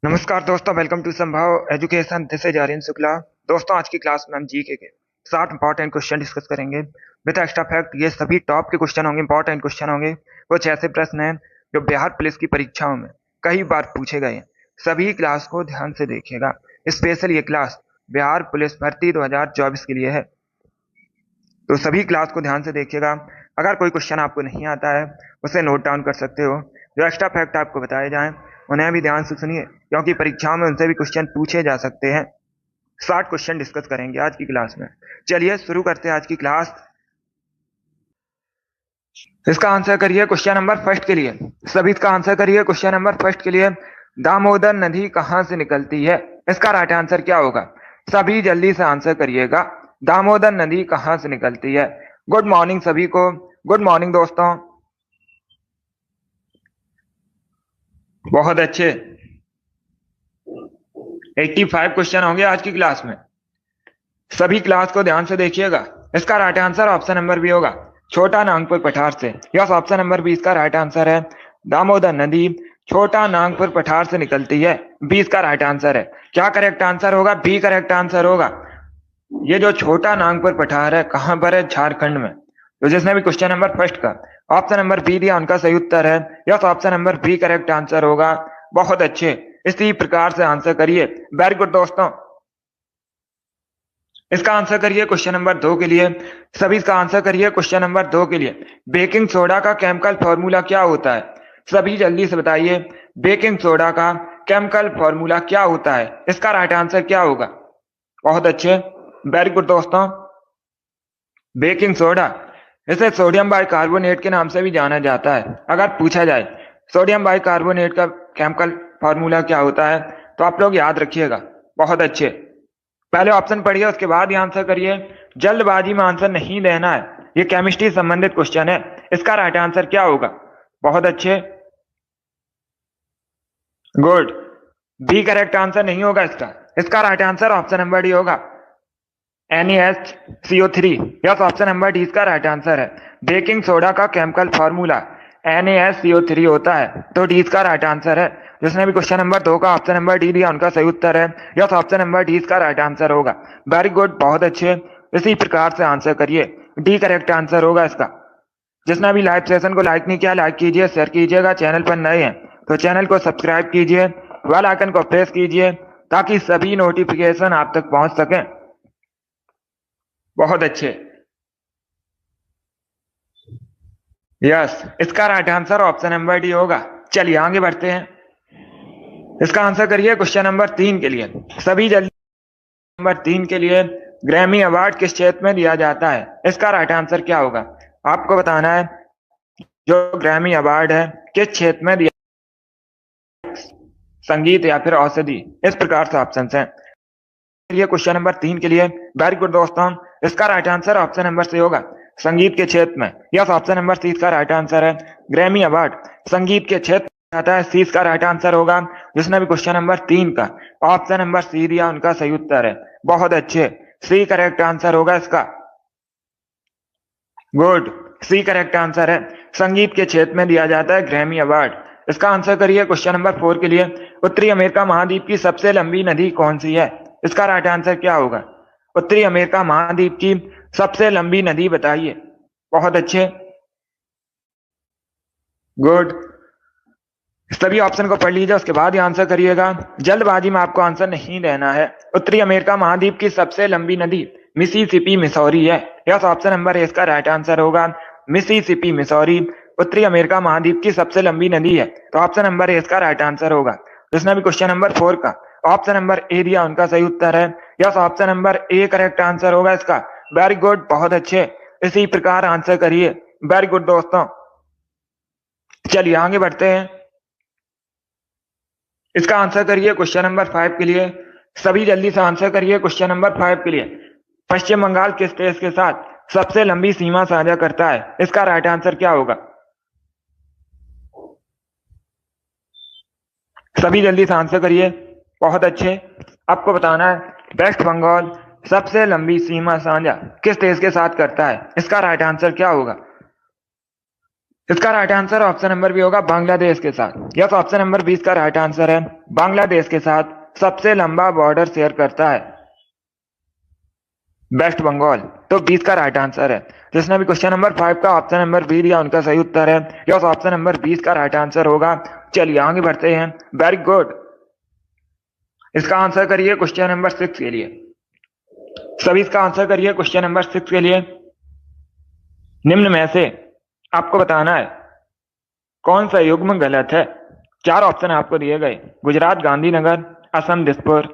नमस्कार दोस्तों, welcome to Sambhav education. This is Aryan Shukla. दोस्तों, आज की क्लास में हम जीके के 60 इंपॉर्टेंट क्वेश्चन डिस्कस करेंगे विद एक्स्ट्रा फैक्ट। ये सभी टॉप के क्वेश्चन होंगे, इंपॉर्टेंट क्वेश्चन होंगे। कुछ ऐसे प्रश्न हैं जो बिहार पुलिस की परीक्षाओं में कई बार पूछे गए हैं। सभी क्लास को ध्यान से देखिएगा। स्पेशल ये क्लास बिहार पुलिस भर्ती 2024 के लिए है, तो सभी क्लास को ध्यान से देखिएगा। अगर कोई क्वेश्चन आपको नहीं आता है उसे नोट डाउन कर सकते हो। जो एक्स्ट्रा फैक्ट आपको बताए जाएं उन्हें भी ध्यान से सुनिए, क्योंकि परीक्षाओं में उनसे भी क्वेश्चन पूछे जा सकते हैं। 60 क्वेश्चन डिस्कस करेंगे आज की क्लास में। चलिए शुरू करते हैं आज की क्लास। इसका आंसर करिए क्वेश्चन नंबर फर्स्ट के लिए। सभी इसका आंसर करिए क्वेश्चन नंबर फर्स्ट के लिए। दामोदर नदी कहां से निकलती है? इसका राइट आंसर क्या होगा? सभी जल्दी से आंसर करिएगा। दामोदर नदी कहां से निकलती है? गुड मॉर्निंग सभी को। गुड मॉर्निंग दोस्तों। बहुत अच्छे। 85 क्वेश्चन होंगे आज की क्लास में। सभी क्लास को ध्यान से देखिएगा। इसका right answer option number B होगा, छोटा नागपुर पठार से। यस, ऑप्शन नंबर बी इसका राइट आंसर है। दामोदर नदी छोटा नागपुर पठार से निकलती है। बी इसका राइट आंसर है। क्या करेक्ट आंसर होगा? बी करेक्ट आंसर होगा। ये जो छोटा नागपुर पठार है कहां पर है? झारखंड में। तो जिसने भी क्वेश्चन नंबर फर्स्ट का ऑप्शन नंबर बी दिया उनका सही उत्तर है। Yes, option number B correct answer होगा। बहुत अच्छे, इसी प्रकार से आंसर करिए। वेरी गुड दोस्तों। इसका आंसर करिए क्वेश्चन नंबर 2 के लिए। सभी इसका आंसर करिए क्वेश्चन नंबर 2 के लिए। बेकिंग सोडा का केमिकल फॉर्मूला क्या होता है? सभी जल्दी से बताइए। बेकिंग सोडा का केमिकल फॉर्मूला क्या होता है? इसका राइट आंसर क्या होगा? बहुत अच्छे, वेरी गुड दोस्तों। बेकिंग सोडा, इसे सोडियम बाइकार्बोनेट के नाम से भी जाना जाता है। अगर पूछा जाए सोडियम बाइकार्बोनेट का केमिकल फॉर्मूला क्या होता है तो आप लोग याद रखिएगा। बहुत अच्छे, पहले ऑप्शन पढ़िए उसके बाद ही आंसर करिए। जल्दबाजी में आंसर नहीं देना है। ये केमिस्ट्री संबंधित क्वेश्चन है। इसका राइट आंसर क्या होगा? बहुत अच्छे, गुड। बी करेक्ट आंसर नहीं होगा इसका। इसका right answer option number D होगा, NaSCO3। Yes, option number D इसका राइट आंसर है। बेकिंग सोडा का केमिकल फॉर्मूला NaSCO3 होता है, तो डी इसका राइट आंसर है। जिसने भी क्वेश्चन नंबर 2 का ऑप्शन नंबर डी दिया उनका सही उत्तर है। यस, ऑप्शन नंबर डी इसका राइट आंसर होगा। वेरी गुड, बहुत अच्छे, इसी प्रकार से आंसर करिए। डी करेक्ट आंसर होगा इसका। जिसने भी लाइव सेशन को लाइक नहीं किया, लाइक कीजिए, शेयर कीजिएगा। चैनल पर नए हैं तो चैनल को सब्सक्राइब कीजिए, बेल आइकन को प्रेस कीजिए ताकि सभी नोटिफिकेशन आप तक पहुंच सकें। बहुत अच्छे, यस, इसका right answer option number D होगा। चलिए आगे बढ़ते हैं। इसका आंसर करिए क्वेश्चन नंबर 3 के लिए। सभी जल्दी। नंबर 3 के लिए ग्रैमी अवार्ड किस क्षेत्र में दिया जाता है? इसका राइट आंसर क्या होगा? आपको बताना है जो ग्रैमी अवार्ड है किस क्षेत्र में दिया, संगीत या फिर औषधि। इस प्रकार से ऑप्शन है। ये क्वेश्चन नंबर 3 के लिए। वेरी गुड दोस्तों। इसका right answer option number C होगा, संगीत के क्षेत्र में। यस, ऑप्शन नंबर सी इसका राइट आंसर है। ग्रैमी अवार्ड संगीत के क्षेत्र में आता है। सी इसका राइट आंसर होगा। जिसने भी क्वेश्चन नंबर 3 का ऑप्शन नंबर सी दिया उनका सही उत्तर है। बहुत अच्छे, सी करेक्ट आंसर होगा इसका। गुड, सी करेक्ट आंसर है। संगीत के क्षेत्र में दिया जाता है ग्रैमी अवार्ड। इसका आंसर करिए क्वेश्चन नंबर 4 के लिए। उत्तरी अमेरिका महाद्वीप की सबसे लंबी नदी कौन सी है? इसका राइट आंसर क्या होगा? उत्तरी अमेरिका महाद्वीप की सबसे लंबी नदी बताइए। बहुत अच्छे, गुड, सभी ऑप्शन को पढ़ लीजिए उसके बाद ही आंसर करिएगा। जल्दबाजी में आपको आंसर नहीं देना है। उत्तरी अमेरिका महाद्वीप की सबसे लंबी नदी मिसिसिपी मिसौरी है। यस, ऑप्शन नंबर ए इसका राइट आंसर होगा, मिसिसिपी मिसौरी उत्तरी अमेरिका महाद्वीप की सबसे लंबी नदी है, तो ऑप्शन नंबर ए इसका राइट आंसर होगा। जिसने भी क्वेश्चन नंबर 4 का ऑप्शन नंबर ए दिया उनका सही उत्तर है। Yes, option number A correct answer होगा इसका। वेरी गुड, बहुत अच्छे, इसी प्रकार आंसर करिए। वेरी गुड दोस्तों। चलिए आगे बढ़ते हैं। इसका आंसर करिए क्वेश्चन नंबर 5 के लिए। सभी जल्दी से आंसर करिए क्वेश्चन नंबर 5 के लिए। पश्चिम बंगाल किस देश के साथ सबसे लंबी सीमा साझा करता है? इसका राइट आंसर क्या होगा? सभी जल्दी से आंसर करिए। बहुत अच्छे, आपको बताना है वेस्ट बंगाल सबसे लंबी सीमा साझा किस देश के साथ करता है? इसका राइट आंसर क्या होगा? इसका right answer option number B होगा बांग्लादेश के साथ। यस, ऑप्शन नंबर 20 का राइट आंसर है। बांग्लादेश के साथ सबसे लंबा बॉर्डर शेयर करता है वेस्ट बंगाल। तो 20 का राइट आंसर है। जिसने भी क्वेश्चन नंबर 5 का ऑप्शन नंबर बी दिया उनका सही उत्तर है। यस, ऑप्शन नंबर 20 का राइट आंसर होगा। चलिए आगे बढ़ते हैं। Very good. इसका आंसर करिए क्वेश्चन नंबर 6 के लिए। सभी इसका आंसर करिए क्वेश्चन नंबर 6 के लिए। निम्न में से आपको बताना है कौन सा युग्म गलत है। 4 ऑप्शन आपको दिए गए। गुजरात गांधीनगर, असम दिसपुर,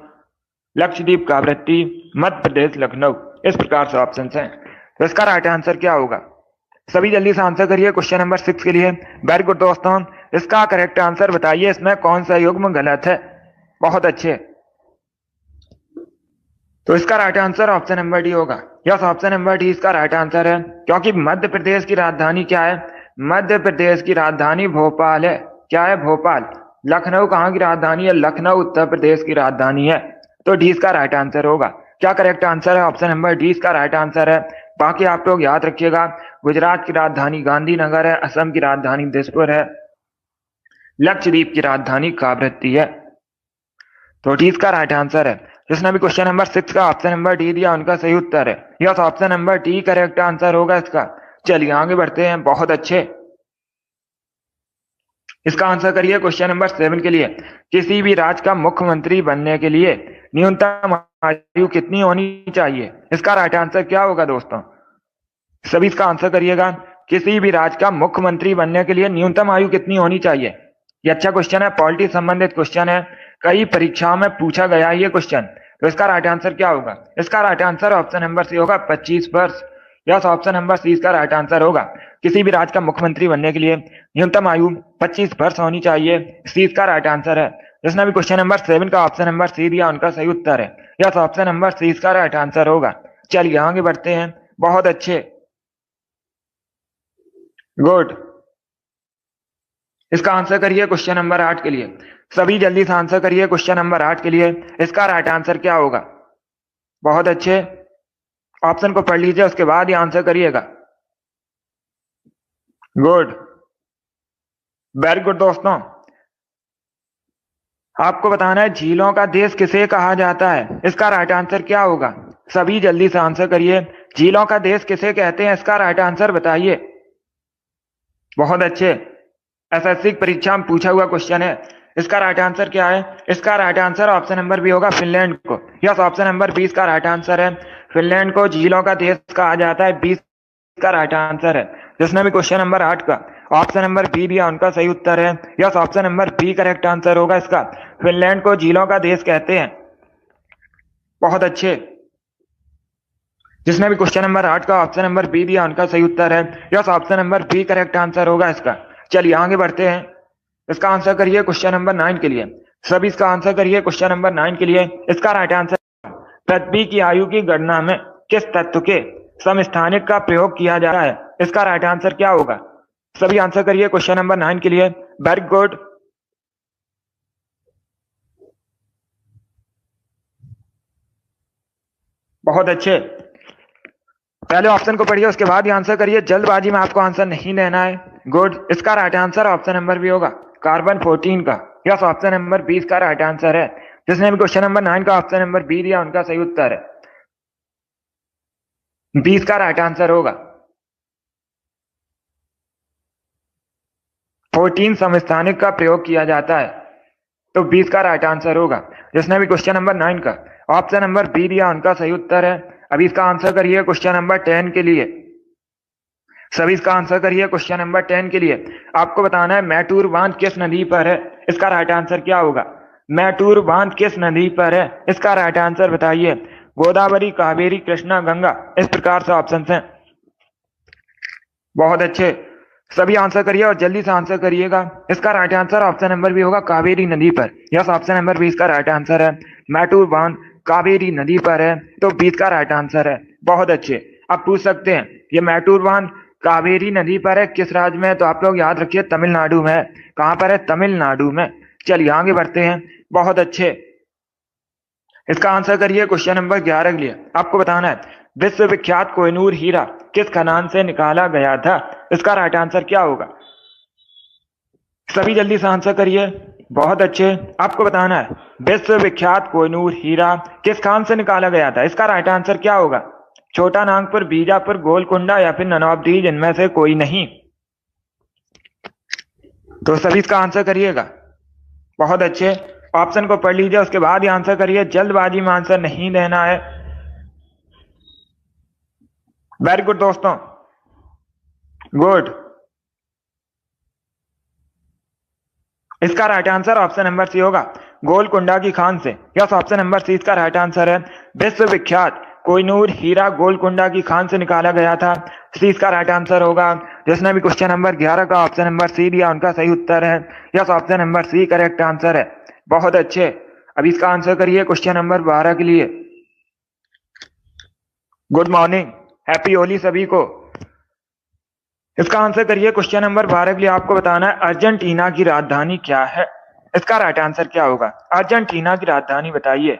लक्षद्वीप कावरत्ती, मध्य प्रदेश लखनऊ। इस प्रकार से ऑप्शन हैं। तो इसका राइट आंसर क्या होगा? सभी जल्दी से आंसर करिए क्वेश्चन नंबर 6 के लिए। वेरी गुड दोस्तों, इसका करेक्ट आंसर बताइए, इसमें कौन सा युग्म गलत है। बहुत अच्छे। तो इसका right answer option number D होगा। यस, ऑप्शन नंबर डी इसका राइट आंसर है, क्योंकि मध्य प्रदेश की राजधानी क्या है? मध्य प्रदेश की राजधानी भोपाल है। क्या है? भोपाल। लखनऊ कहाँ की राजधानी है? लखनऊ उत्तर प्रदेश की राजधानी है। तो डी इसका राइट आंसर होगा। क्या करेक्ट आंसर है? ऑप्शन नंबर डी इसका राइट आंसर है। बाकी आप लोग याद रखिएगा, गुजरात की राजधानी गांधीनगर है, असम की राजधानी दिसपुर है, लक्षद्वीप की राजधानी कावरत्ती है। तो डी इसका राइट आंसर है। जिसने भी क्वेश्चन नंबर 6 का ऑप्शन नंबर डी दिया उनका सही उत्तर है। Yes, option number D correct answer होगा इसका। चलिए आगे बढ़ते हैं। बहुत अच्छे। इसका आंसर करिए क्वेश्चन नंबर 7 के लिए। किसी भी राज्य का मुख्यमंत्री बनने के लिए न्यूनतम आयु कितनी होनी चाहिए? इसका राइट आंसर क्या होगा दोस्तों? सभी इसका आंसर करिएगा। किसी भी राज्य का मुख्यमंत्री बनने के लिए न्यूनतम आयु कितनी होनी चाहिए? ये अच्छा क्वेश्चन है, पॉलिटी संबंधित क्वेश्चन है, कई परीक्षाओं में पूछा गया है ये क्वेश्चन। तो इसका राइट आंसर क्या होगा? इसका right answer option number C होगा 25 वर्ष। यस, ऑप्शन नंबर सी इसका राइट आंसर होगा। किसी भी राज्य का मुख्यमंत्री बनने के लिए न्यूनतम आयु 25 वर्ष होनी चाहिए। सी इसका राइट आंसर है। जिसने भी क्वेश्चन नंबर 7 का ऑप्शन नंबर सी दिया उनका सही उत्तर है। यस, ऑप्शन नंबर सी इसका राइट आंसर होगा। चलिए आगे बढ़ते हैं। बहुत अच्छे। गुड। इसका आंसर करिए क्वेश्चन नंबर 8 के लिए। सभी जल्दी से आंसर करिए क्वेश्चन नंबर 8 के लिए। इसका राइट आंसर क्या होगा? बहुत अच्छे। ऑप्शन को पढ़ लीजिए, उसके बाद ही आंसर करिएगा। गुड, वेरी गुड दोस्तों। आपको बताना है झीलों का देश किसे कहा जाता है। इसका राइट आंसर क्या होगा? सभी जल्दी से आंसर करिए। झीलों का देश किसे कहते हैं? इसका राइट आंसर बताइए। बहुत अच्छे। एसएससी परीक्षा में पूछा हुआ क्वेश्चन है। इसका राइट आंसर क्या है? इसका right answer option number B होगा, फिनलैंड को। यस, ऑप्शन नंबर 20 का राइट आंसर है। फिनलैंड को झीलों का देश कहा जाता है। 20 का राइट आंसर है। जिसने भी क्वेश्चन नंबर 8 का ऑप्शन नंबर बी दिया उनका सही उत्तर है। Yes, option number B correct answer होगा इसका। फिनलैंड को झीलों का देश कहते हैं। बहुत अच्छे। जिसने भी क्वेश्चन नंबर 8 का ऑप्शन नंबर बी दिया उनका सही उत्तर है। Yes, option number B correct answer होगा इसका। चलिए आगे बढ़ते हैं। इसका आंसर करिए क्वेश्चन नंबर 9 के लिए। सभी इसका आंसर करिए क्वेश्चन नंबर 9 के लिए। इसका राइट आंसर, पृथ्वी की आयु की गणना में किस तत्व के समस्थानिक का प्रयोग किया जा रहा है? इसका राइट आंसर क्या होगा? सभी आंसर करिए क्वेश्चन नंबर 9 के लिए। Very good. बहुत अच्छे। पहले ऑप्शन को पढ़िए, उसके बाद ही आंसर करिए। जल्दबाजी में आपको आंसर नहीं देना है। गुड। इसका right answer option number B होगा, कार्बन 14 का। यस, ऑप्शन नंबर 20 का राइट आंसर है। जिसने भी क्वेश्चन नंबर 9 का ऑप्शन नंबर बी दिया उनका सही उत्तर है। 20 का राइट आंसर होगा। 14 समस्थानिक का प्रयोग किया जाता है, तो 20 का राइट आंसर होगा। जिसने भी क्वेश्चन नंबर 9 का ऑप्शन नंबर बी दिया उनका सही उत्तर है। अभी इसका आंसर करिए क्वेश्चन नंबर 10 के लिए। सभी इसका आंसर करिए क्वेश्चन नंबर 10 के लिए। आपको बताना है मैटूर बांध किस नदी पर है? इसका राइट आंसर क्या होगा? मैटूर बांध किस नदी पर है? इसका राइट आंसर बताइए। गोदावरी, कावेरी, कृष्णा, गंगा। इस प्रकार से ऑप्शन हैं। बहुत अच्छे। सभी आंसर करिए और जल्दी से आंसर करिएगा। इसका right answer option number B होगा, कावेरी नदी पर। यस, ऑप्शन नंबर 20 का राइट आंसर है। मैटूर बांध कावेरी नदी पर है, तो 20 का राइट आंसर है। बहुत अच्छे। आप पूछ सकते हैं ये मैटूर बांध कावेरी नदी पर है, किस राज्य में है? तो आप लोग याद रखिए तमिलनाडु में है। कहां पर है? तमिलनाडु में। चलिए आगे बढ़ते हैं। बहुत अच्छे। इसका आंसर करिए क्वेश्चन नंबर 11 के लिए। आपको बताना है विश्वविख्यात कोहिनूर हीरा किस खदान से निकाला गया था? इसका राइट आंसर क्या होगा? सभी जल्दी से आंसर करिए। बहुत अच्छे। आपको बताना है विश्वविख्यात कोहिनूर हीरा किस खान से निकाला गया था। इसका राइट आंसर क्या होगा? छोटा नागपुर, बीजापुर, गोलकुंडा या फिर ननौबदीज, इनमें से कोई नहीं। तो सभी इसका आंसर करिएगा। बहुत अच्छे। ऑप्शन को पढ़ लीजिए, उसके बाद ही आंसर करिए, जल्दबाजी में आंसर नहीं देना है। वेरी गुड दोस्तों, गुड। इसका right answer option number C होगा, गोलकुंडा की खान से। यस, ऑप्शन नंबर सी इसका राइट आंसर है। विश्वविख्यात कोहिनूर हीरा गोलकुंडा की खान से निकाला गया था। सी इसका राइट आंसर होगा। जिसने भी क्वेश्चन नंबर 11 का ऑप्शन नंबर सी दिया उनका सही उत्तर है। Yes, option number C correct answer है। बहुत अच्छे। अब इसका आंसर करिए क्वेश्चन नंबर 12 के लिए। गुड मॉर्निंग, हैप्पी होली सभी को। इसका आंसर करिए क्वेश्चन नंबर 12 के लिए। आपको बताना है अर्जेंटीना की राजधानी क्या है। इसका राइट आंसर क्या होगा? अर्जेंटीना की राजधानी बताइए।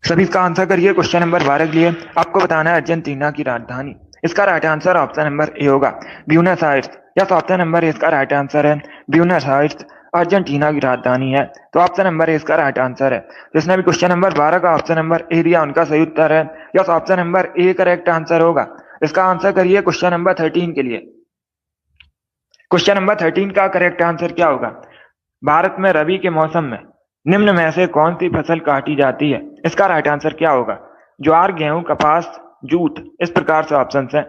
सभी इसका आंसर करिए क्वेश्चन नंबर 12 के लिए। आपको बताना है अर्जेंटीना की राजधानी। इसका right answer option number A होगा, Buenos Aires. Yes, option number A इसका राइट आंसर है। ब्यूनस आयर्स अर्जेंटीना की राजधानी है। तो ऑप्शन नंबर ए इसका राइट आंसर है। जिसने भी क्वेश्चन नंबर 12 का ऑप्शन नंबर ए दिया उनका सही उत्तर है। Yes, option number A correct answer होगा। इसका आंसर करिए क्वेश्चन नंबर 13 के लिए। क्वेश्चन नंबर 13 का करेक्ट आंसर क्या होगा? भारत में रबी के मौसम में निम्न में से कौन सी फसल काटी जाती है? इसका राइट आंसर क्या होगा? ज्वार, गेहूं, कपास, जूट, इस प्रकार से ऑप्शन है।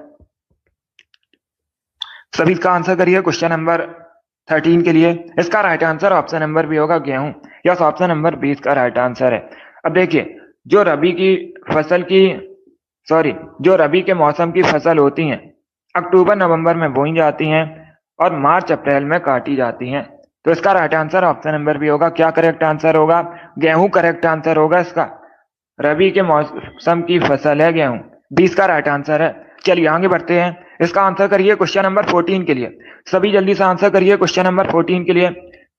सभी इसका आंसर करिए क्वेश्चन नंबर 13 के लिए। इसका right answer option number B होगा, गेहूं। यस, ऑप्शन नंबर 20 का राइट आंसर है। अब देखिए, जो रबी की फसल की जो रबी के मौसम की फसल होती हैं अक्टूबर नवंबर में बोई जाती हैं और मार्च अप्रैल में काटी जाती हैं। तो इसका right answer option number B होगा। क्या करेक्ट आंसर होगा? गेहूं करेक्ट आंसर होगा इसका। रबी के मौसम की फसल है गेहूं। 20 का राइट आंसर है। चलिए आगे बढ़ते हैं। इसका आंसर करिए क्वेश्चन नंबर 14 के लिए। सभी जल्दी से आंसर करिए क्वेश्चन नंबर 14 के लिए।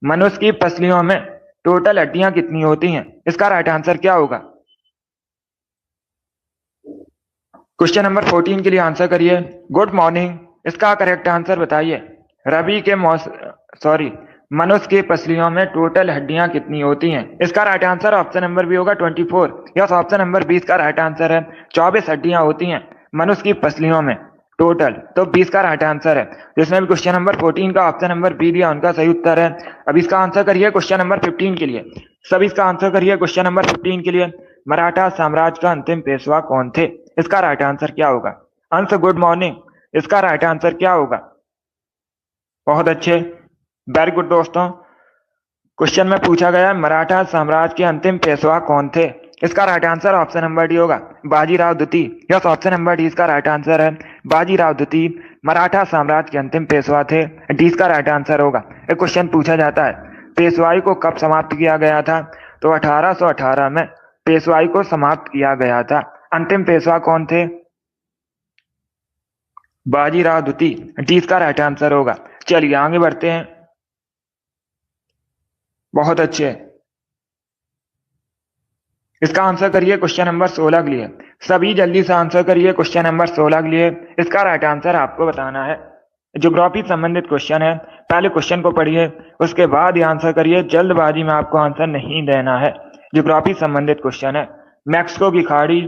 मनुष्य की पसलियों में टोटल हड्डियां कितनी होती हैं? इसका राइट आंसर क्या होगा? क्वेश्चन नंबर 14 के लिए आंसर करिए। गुड मॉर्निंग, इसका करेक्ट आंसर बताइए। रबी के मनुष्य की पसलियों में टोटल हड्डियां कितनी होती हैं? इसका right answer option number B होगा, 24। यस, ऑप्शन नंबर 20 का राइट आंसर है। 24 हड्डियां होती हैं मनुष्य की पसलियों में टोटल। तो 20 का राइट आंसर है। जिसने भी क्वेश्चन नंबर 14 का ऑप्शन नंबर बी दिया उनका सही उत्तर है। अब इसका आंसर करिए क्वेश्चन नंबर 15 के लिए। सभी इसका आंसर करिए क्वेश्चन नंबर 15 के लिए। मराठा साम्राज्य का अंतिम पेशवा कौन थे? इसका राइट आंसर क्या होगा? अंश, गुड मॉर्निंग, इसका राइट आंसर क्या होगा? बहुत अच्छे, वेरी गुड दोस्तों। क्वेश्चन में पूछा गया मराठा साम्राज्य के अंतिम पेशवा कौन थे। इसका right answer option number D होगा, बाजीराव द्वितीय। यस, ऑप्शन नंबर डी इसका राइट आंसर है। बाजीराव द्वितीय मराठा साम्राज्य के अंतिम पेशवा थे। डी इसका राइट आंसर होगा। एक क्वेश्चन पूछा जाता है पेशवाई को कब समाप्त किया गया था? तो 1818 में पेशवाई को समाप्त किया गया था। अंतिम पेशवा कौन थे? बाजीराव द्वितीय। डी इसका राइट आंसर होगा। चलिए आगे बढ़ते हैं। बहुत अच्छे। इसका आंसर करिए क्वेश्चन नंबर 16 के लिए। सभी जल्दी से आंसर करिए क्वेश्चन नंबर 16 के लिए। इसका राइट आंसर आपको बताना है। ज्योग्राफी संबंधित क्वेश्चन है। पहले क्वेश्चन को पढ़िए, उसके बाद ही आंसर करिए। जल्दबाजी में आपको आंसर नहीं देना है। ज्योग्राफी संबंधित क्वेश्चन है। मैक्सिको की खाड़ी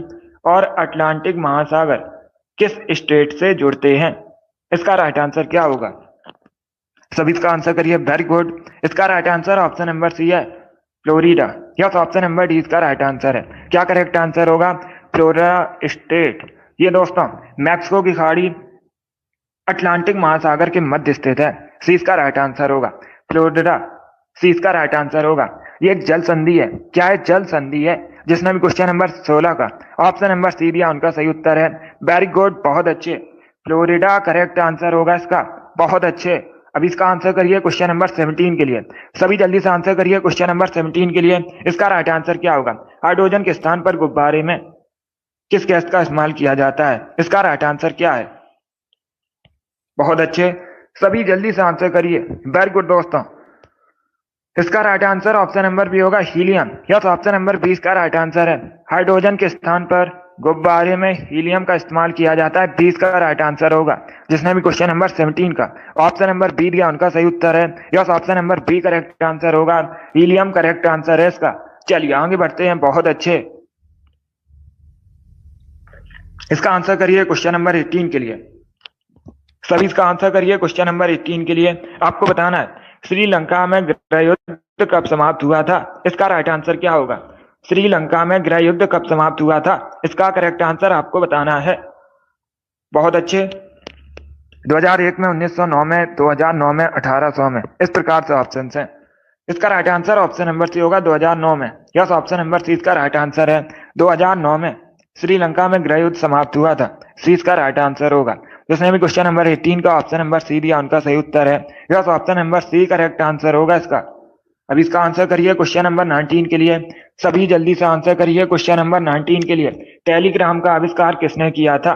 और अटलांटिक महासागर किस स्टेट से जुड़ते हैं? इसका राइट आंसर क्या होगा? सभी इसका आंसर करिए। वेरी गुड, इसका right answer option number C है, Florida. Yes, option number D इसका राइट आंसर है। क्या करेक्ट आंसर होगा? Florida state. ये दोस्तों मैक्सिको की खाड़ी अटलांटिक महासागर के मध्य स्थित है। सी इसका राइट आंसर होगा, फ्लोरिडा। सी इसका राइट आंसर होगा। ये एक जल संधि है। क्या है? जल संधि है। जिसने भी क्वेश्चन नंबर 16 का ऑप्शन नंबर सी दिया उनका सही उत्तर है। वेरी गुड, बहुत अच्छे। फ्लोरिडा करेक्ट आंसर होगा इसका। बहुत अच्छे। अब इसका आंसर करिए क्वेश्चन नंबर 17 के लिए। सभी जल्दी से आंसर करिए क्वेश्चन नंबर 17 के लिए। इसका राइट आंसर क्या होगा? हाइड्रोजन के स्थान पर गुब्बारे में किस गैस का इस्तेमाल किया जाता है? इसका राइट आंसर क्या है? बहुत अच्छे, सभी जल्दी से आंसर करिए। वेरी गुड दोस्तों, इसका right answer option number B होगा, हीलियम। यस, ऑप्शन नंबर 20 का राइट आंसर है। हाइड्रोजन के स्थान पर गुब्बारे में हीलियम का इस्तेमाल किया जाता है? 20 का राइट आंसर होगा। जिसने भी क्वेश्चन नंबर 17 का ऑप्शन नंबर बी दिया उनका सही उत्तर है। Yes, option number B correct answer होगा। हीलियम करेक्ट आंसर है इसका। चलिए आगे बढ़ते हैं। बहुत अच्छे, इसका आंसर करिए क्वेश्चन नंबर 18 के लिए। सभी इसका आंसर करिए क्वेश्चन नंबर 18 के लिए। आपको बताना है श्रीलंका में गृह युद्ध कब समाप्त हुआ था? इसका राइट आंसर क्या होगा? श्रीलंका में गृह युद्ध कब समाप्त हुआ था? इसका करेक्ट आंसर आपको बताना है। बहुत अच्छे। 2001 में, 1909 में, 2009 में, 1800 में, इस प्रकार से ऑप्शन हैं। इसका right answer option number C होगा 2009 में। यस, ऑप्शन नंबर सी इसका राइट आंसर है। 2009 में श्रीलंका में गृह युद्ध समाप्त हुआ था। सी इसका राइट आंसर होगा। जिसने भी क्वेश्चन नंबर 18 का ऑप्शन नंबर सी दिया उनका सही उत्तर है। Yes, option number C correct answer होगा इसका। अब इसका आंसर करिए क्वेश्चन नंबर 19 के लिए। सभी जल्दी से आंसर करिए क्वेश्चन नंबर 19 के लिए। टेलीग्राम का आविष्कार किसने किया था?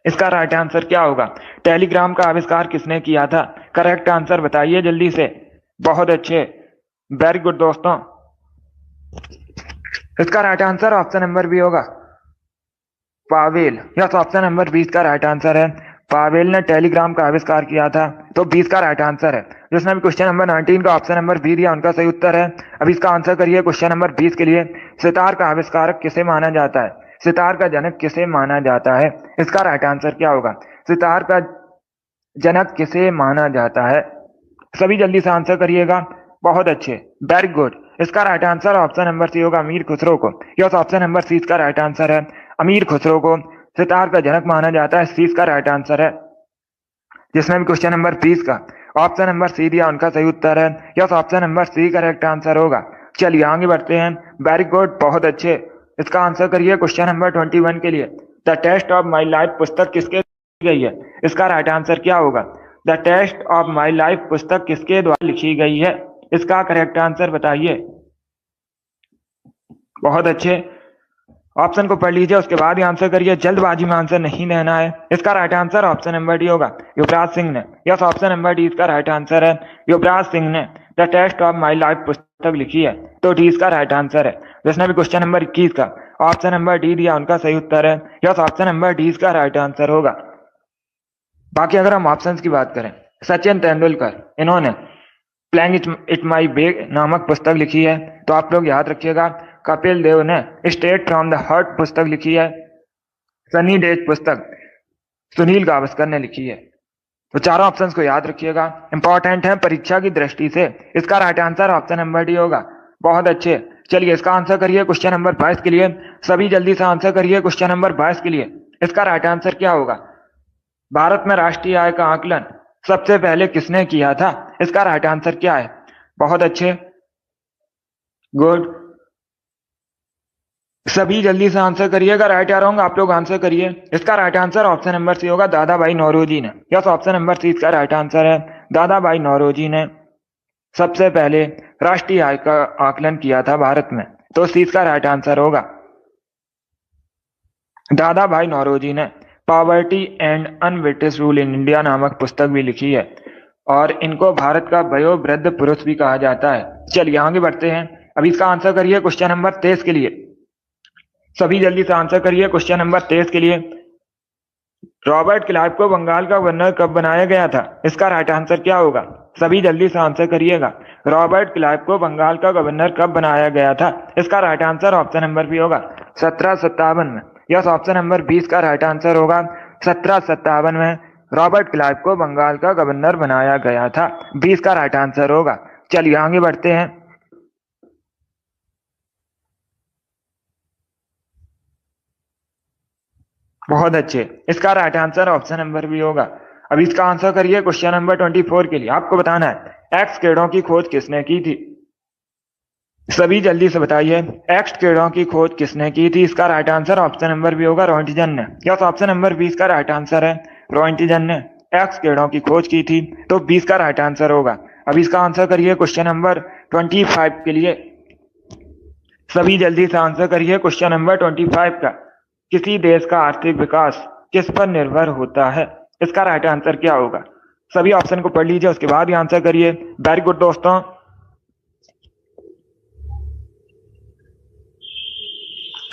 इसका राइट आंसर क्या होगा? टेलीग्राम का आविष्कार किसने किया था? करेक्ट आंसर बताइए जल्दी से। बहुत अच्छे, वेरी गुड दोस्तों। इसका right answer option number B होगा, पावेल। यस, ऑप्शन नंबर 20 का राइट आंसर है। पावेल ने टेलीग्राम का आविष्कार किया था, तो 20 का राइट आंसर है। जिसने भी क्वेश्चन नंबर 19 का ऑप्शन नंबर बी दिया उनका सही उत्तर है। अब इसका आंसर करिए क्वेश्चन नंबर 20 के लिए। सितार का आविष्कारक किसे माना जाता है? सितार का जनक किसे माना जाता है? इसका राइट आंसर क्या होगा? सितार का जनक किसे माना जाता है? सभी जल्दी से आंसर करिएगा। बहुत अच्छे, वेरी गुड। इसका right answer option number C होगा, अमीर खुसरो को। यस, ऑप्शन नंबर सी इसका राइट आंसर है। अमीर खुसरो को सितार का जनक माना जाता है। सी इसका राइट आंसर है। जिसमें भी क्वेश्चन नंबर 20 का ऑप्शन नंबर सी दिया उनका सही उत्तर है। Yes, option number C correct answer होगा। चलिए आगे बढ़ते हैं। वेरी गुड, बहुत अच्छे। इसका आंसर करिए क्वेश्चन नंबर 21 के लिए। The test of my life पुस्तक किसके गई है? इसका राइट आंसर क्या होगा? The test of my life पुस्तक किसके द्वारा लिखी गई है? इसका करेक्ट आंसर बताइए। बहुत अच्छे, ऑप्शन को पढ़ लीजिए, उसके बाद ही आंसर करिए। जल्दबाजी में आंसर नहीं देना है। इसका right answer option number D होगा, युवराज सिंह ने। यस, ऑप्शन नंबर डी इसका राइट आंसर है। युवराज सिंह ने the test of my life पुस्तक लिखी है, तो डी इसका राइट आंसर है। जिसने भी क्वेश्चन नंबर 21 का ऑप्शन नंबर डी दिया उनका सही उत्तर है। यस, ऑप्शन नंबर डी इसका राइट आंसर होगा। बाकी अगर हम ऑप्शंस की बात करें, सचिन तेंदुलकर, इन्होंने प्लेइंग इट माई वे नामक पुस्तक लिखी है, तो आप लोग याद रखिएगा। कपिल देव ने स्ट्रेट फ्रॉम द हार्ट पुस्तक लिखी है। सनी डेज पुस्तक सुनील गावस्कर ने लिखी है। तो चारों ऑप्शंस को याद रखिएगा, इंपॉर्टेंट है परीक्षा की दृष्टि से। इसका right answer option number D होगा। बहुत अच्छे, चलिए इसका आंसर करिए क्वेश्चन नंबर 22 के लिए। सभी जल्दी से आंसर करिए क्वेश्चन नंबर 22 के लिए। इसका राइट आंसर क्या होगा? भारत में राष्ट्रीय आय का आकलन सबसे पहले किसने किया था? इसका राइट आंसर क्या है? बहुत अच्छे, गुड। सभी जल्दी से आंसर करिएगा। राइट या रॉन्ग आप लोग आंसर करिए। इसका right answer option number C होगा, दादा भाई नौरोजी ने। यस, ऑप्शन नंबर सी इसका राइट आंसर है। दादा भाई नौरोजी ने सबसे पहले राष्ट्रीय आय का आकलन किया था भारत में, तो सी इसका राइट आंसर होगा। दादा भाई नौरोजी ने poverty and un-British rule in India नामक पुस्तक भी लिखी है, और इनको भारत का वयोवृद्ध पुरुष भी कहा जाता है। चलिए आगे बढ़ते हैं। अब इसका आंसर करिए क्वेश्चन नंबर 23 के लिए। सभी जल्दी से आंसर करिए क्वेश्चन नंबर 23 के लिए। रॉबर्ट क्लाइव को बंगाल का गवर्नर कब बनाया गया था? इसका राइट आंसर क्या होगा? सभी जल्दी से आंसर करिएगा। रॉबर्ट क्लाइव को बंगाल का गवर्नर कब बनाया गया था? इसका right answer option number B होगा, 1757 में। यस, ऑप्शन नंबर 20 का राइट आंसर होगा। 1757 में रॉबर्ट क्लाइव को बंगाल का गवर्नर बनाया गया था। 20 का राइट आंसर होगा। चलिए आगे बढ़ते हैं। बहुत अच्छे, इसका right answer option number B होगा। अब इसका आंसर करिए क्वेश्चन नंबर 24 के लिए। आपको बताना है एक्स कीड़ों की खोज किसने की थी? सभी जल्दी से बताइए, एक्स कीड़ों की खोज किसने की थी? इसका right answer option number B होगा, रोइंटजन ने। यस, ऑप्शन नंबर 20 का राइट आंसर है। रोइंटजन ने एक्स कीड़ों की खोज की थी, तो 20 का राइट आंसर होगा। अब इसका आंसर करिए क्वेश्चन नंबर 25 के लिए। सभी जल्दी से आंसर करिए क्वेश्चन नंबर 25 का। किसी देश का आर्थिक विकास किस पर निर्भर होता है? इसका राइट आंसर क्या होगा? सभी ऑप्शन को पढ़ लीजिए, उसके बाद ही आंसर करिए। वेरी गुड दोस्तों।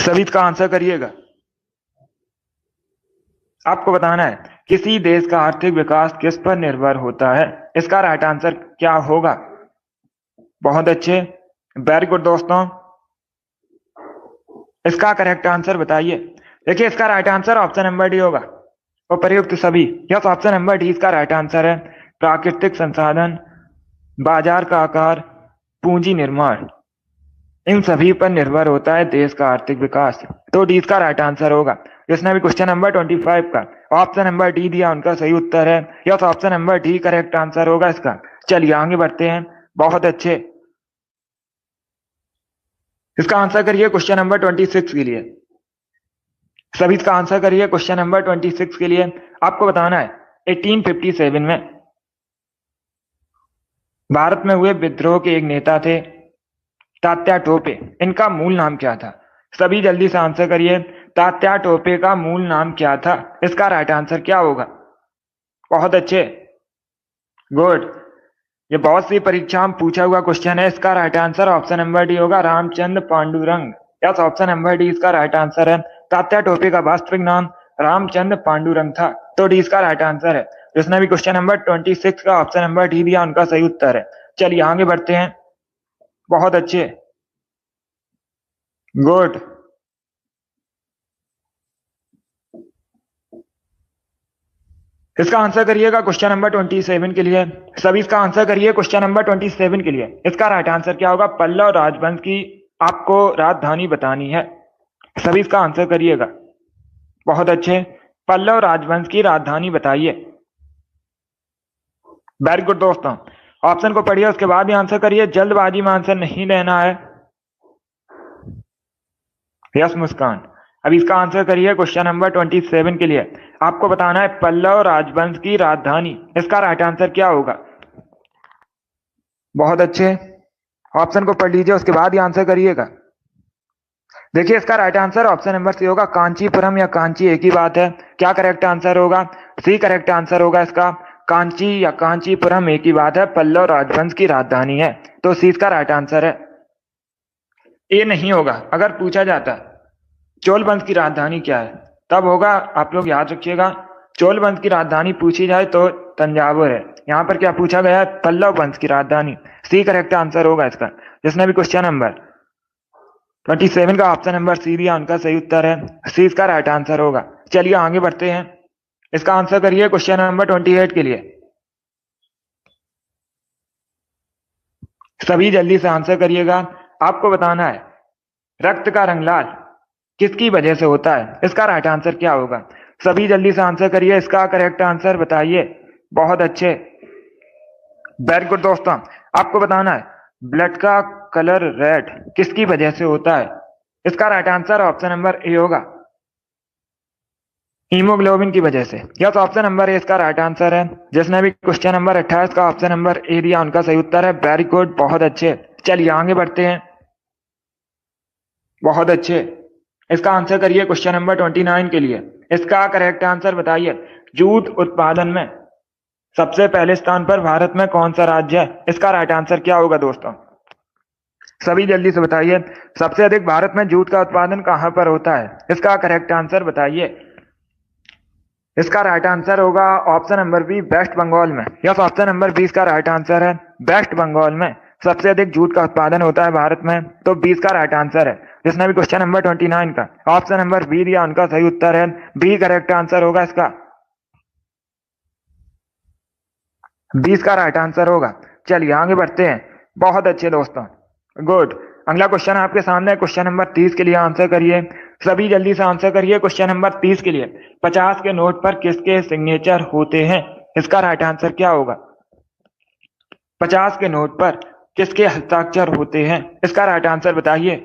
सभी इसका आंसर करिएगा। आपको बताना है किसी देश का आर्थिक विकास किस पर निर्भर होता है। इसका राइट आंसर क्या होगा? बहुत अच्छे, वेरी गुड दोस्तों। इसका करेक्ट आंसर बताइए। देखिए इसका right answer option number D होगा, उपर्युक्त सभी। यस, ऑप्शन नंबर डी इसका राइट आंसर है। प्राकृतिक संसाधन, बाजार का आकार, पूंजी निर्माण, इन सभी पर निर्भर होता है देश का आर्थिक विकास। तो डी इसका राइट आंसर होगा। जिसने भी क्वेश्चन नंबर 25 का ऑप्शन नंबर डी दिया उनका सही उत्तर है। Yes, option number D correct answer होगा इसका। चलिए आगे बढ़ते हैं। बहुत अच्छे, इसका आंसर करिए क्वेश्चन नंबर 26 के लिए। सभी इसका आंसर करिए क्वेश्चन नंबर 26 के लिए। आपको बताना है 1857 में भारत में हुए विद्रोह के एक नेता थे तात्या टोपे। इनका मूल नाम क्या था? सभी जल्दी से आंसर करिए। तात्या टोपे का मूल नाम क्या था? इसका राइट आंसर क्या होगा? बहुत अच्छे, गुड। ये बहुत सी परीक्षा में पूछा हुआ क्वेश्चन है। इसका right answer option number D होगा, Ramchandra Pandurang. Yes, option number D इसका राइट आंसर है। तात्या टोपे का वास्तविक नाम रामचंद्र पांडुरंग था। तो डी इसका राइट आंसर है। जिसने भी क्वेश्चन नंबर 26 का ऑप्शन नंबर डी दिया उनका सही उत्तर है। चलिए आगे बढ़ते हैं। बहुत अच्छे, गुड। इसका आंसर करिएगा क्वेश्चन नंबर 27 के लिए। सभी इसका आंसर करिए क्वेश्चन नंबर 27 के लिए। इसका राइट आंसर क्या होगा? पल्लव राजवंश की आपको राजधानी बतानी है। सभी इसका आंसर करिएगा। बहुत अच्छे, पल्लव राजवंश की राजधानी बताइए। वेरी गुड दोस्तों। ऑप्शन को पढ़िए उसके बाद ही आंसर करिए, जल्दबाजी में आंसर नहीं लेना है। यस मुस्कान, अब इसका आंसर करिए क्वेश्चन नंबर 27 के लिए। आपको बताना है पल्लव राजवंश की राजधानी। इसका राइट आंसर क्या होगा? बहुत अच्छे, ऑप्शन को पढ़ लीजिए उसके बाद ही आंसर करिएगा। देखिए इसका right answer option number C होगा, कांचीपुरम या कांची एक ही बात है। क्या करेक्ट आंसर होगा? सी करेक्ट आंसर होगा इसका। कांची या कांचीपुरम एक ही बात है, पल्लव राजवंश की राजधानी है। तो सी इसका राइट आंसर है। ए नहीं होगा। अगर पूछा जाता चोल वंश की राजधानी क्या है तब होगा। आप लोग याद रखिएगा, चोल वंश की राजधानी पूछी जाए तो तंजावुर है। यहाँ पर क्या पूछा गया है? पल्लव वंश की राजधानी। सी करेक्ट आंसर होगा इसका। जिसने भी क्वेश्चन नंबर 27 का ऑप्शन नंबर सी दिया उनका सही उत्तर है। सी इसका राइट आंसर होगा। चलिए आगे बढ़ते हैं। इसका आंसर करिए क्वेश्चन नंबर 28 के लिए। सभी जल्दी से आंसर करिएगा। आपको बताना है रक्त का रंग लाल किसकी वजह से होता है। इसका राइट आंसर क्या होगा? सभी जल्दी से आंसर करिए, इसका करेक्ट आंसर बताइए। बहुत अच्छे, वेरी गुड दोस्तों। आपको बताना है ब्लड का कलर रेड किसकी वजह से होता है। इसका right answer option number A होगा, हीमोग्लोबिन की वजह से। यस, ऑप्शन नंबर ए इसका राइट आंसर है। जिसने भी क्वेश्चन नंबर 28 का ऑप्शन नंबर ए दिया उनका सही उत्तर है। वेरी गुड, बहुत अच्छे। चलिए आगे बढ़ते हैं। बहुत अच्छे, इसका आंसर करिए क्वेश्चन नंबर 29 के लिए। इसका करेक्ट आंसर बताइए। जूट उत्पादन में सबसे पहले स्थान पर भारत में कौन सा राज्य है। इसका राइट आंसर क्या होगा दोस्तों? सभी जल्दी से बताइए। सबसे अधिक भारत में जूट का उत्पादन कहां पर होता है। इसका करेक्ट आंसर बताइए। इसका राइट आंसर होगा option number B, West Bengal में। यस, ऑप्शन नंबर 20 का राइट आंसर है। वेस्ट बंगाल में सबसे अधिक जूट का उत्पादन होता है भारत में। तो 20 का राइट आंसर है। जिसने भी क्वेश्चन नंबर 29 का ऑप्शन नंबर बी दिया उनका सही उत्तर है। बी करेक्ट आंसर होगा इसका। 20 का राइट आंसर होगा। चलिए आगे बढ़ते हैं। बहुत अच्छे दोस्तों, गुड। अगला क्वेश्चन आपके सामने है। क्वेश्चन नंबर 30 के लिए आंसर करिए। सभी जल्दी से आंसर करिए क्वेश्चन नंबर 30 के लिए। 50 के नोट पर किसके सिग्नेचर होते हैं। इसका राइट आंसर क्या होगा? 50 के नोट पर किसके हस्ताक्षर होते हैं। इसका राइट आंसर बताइए।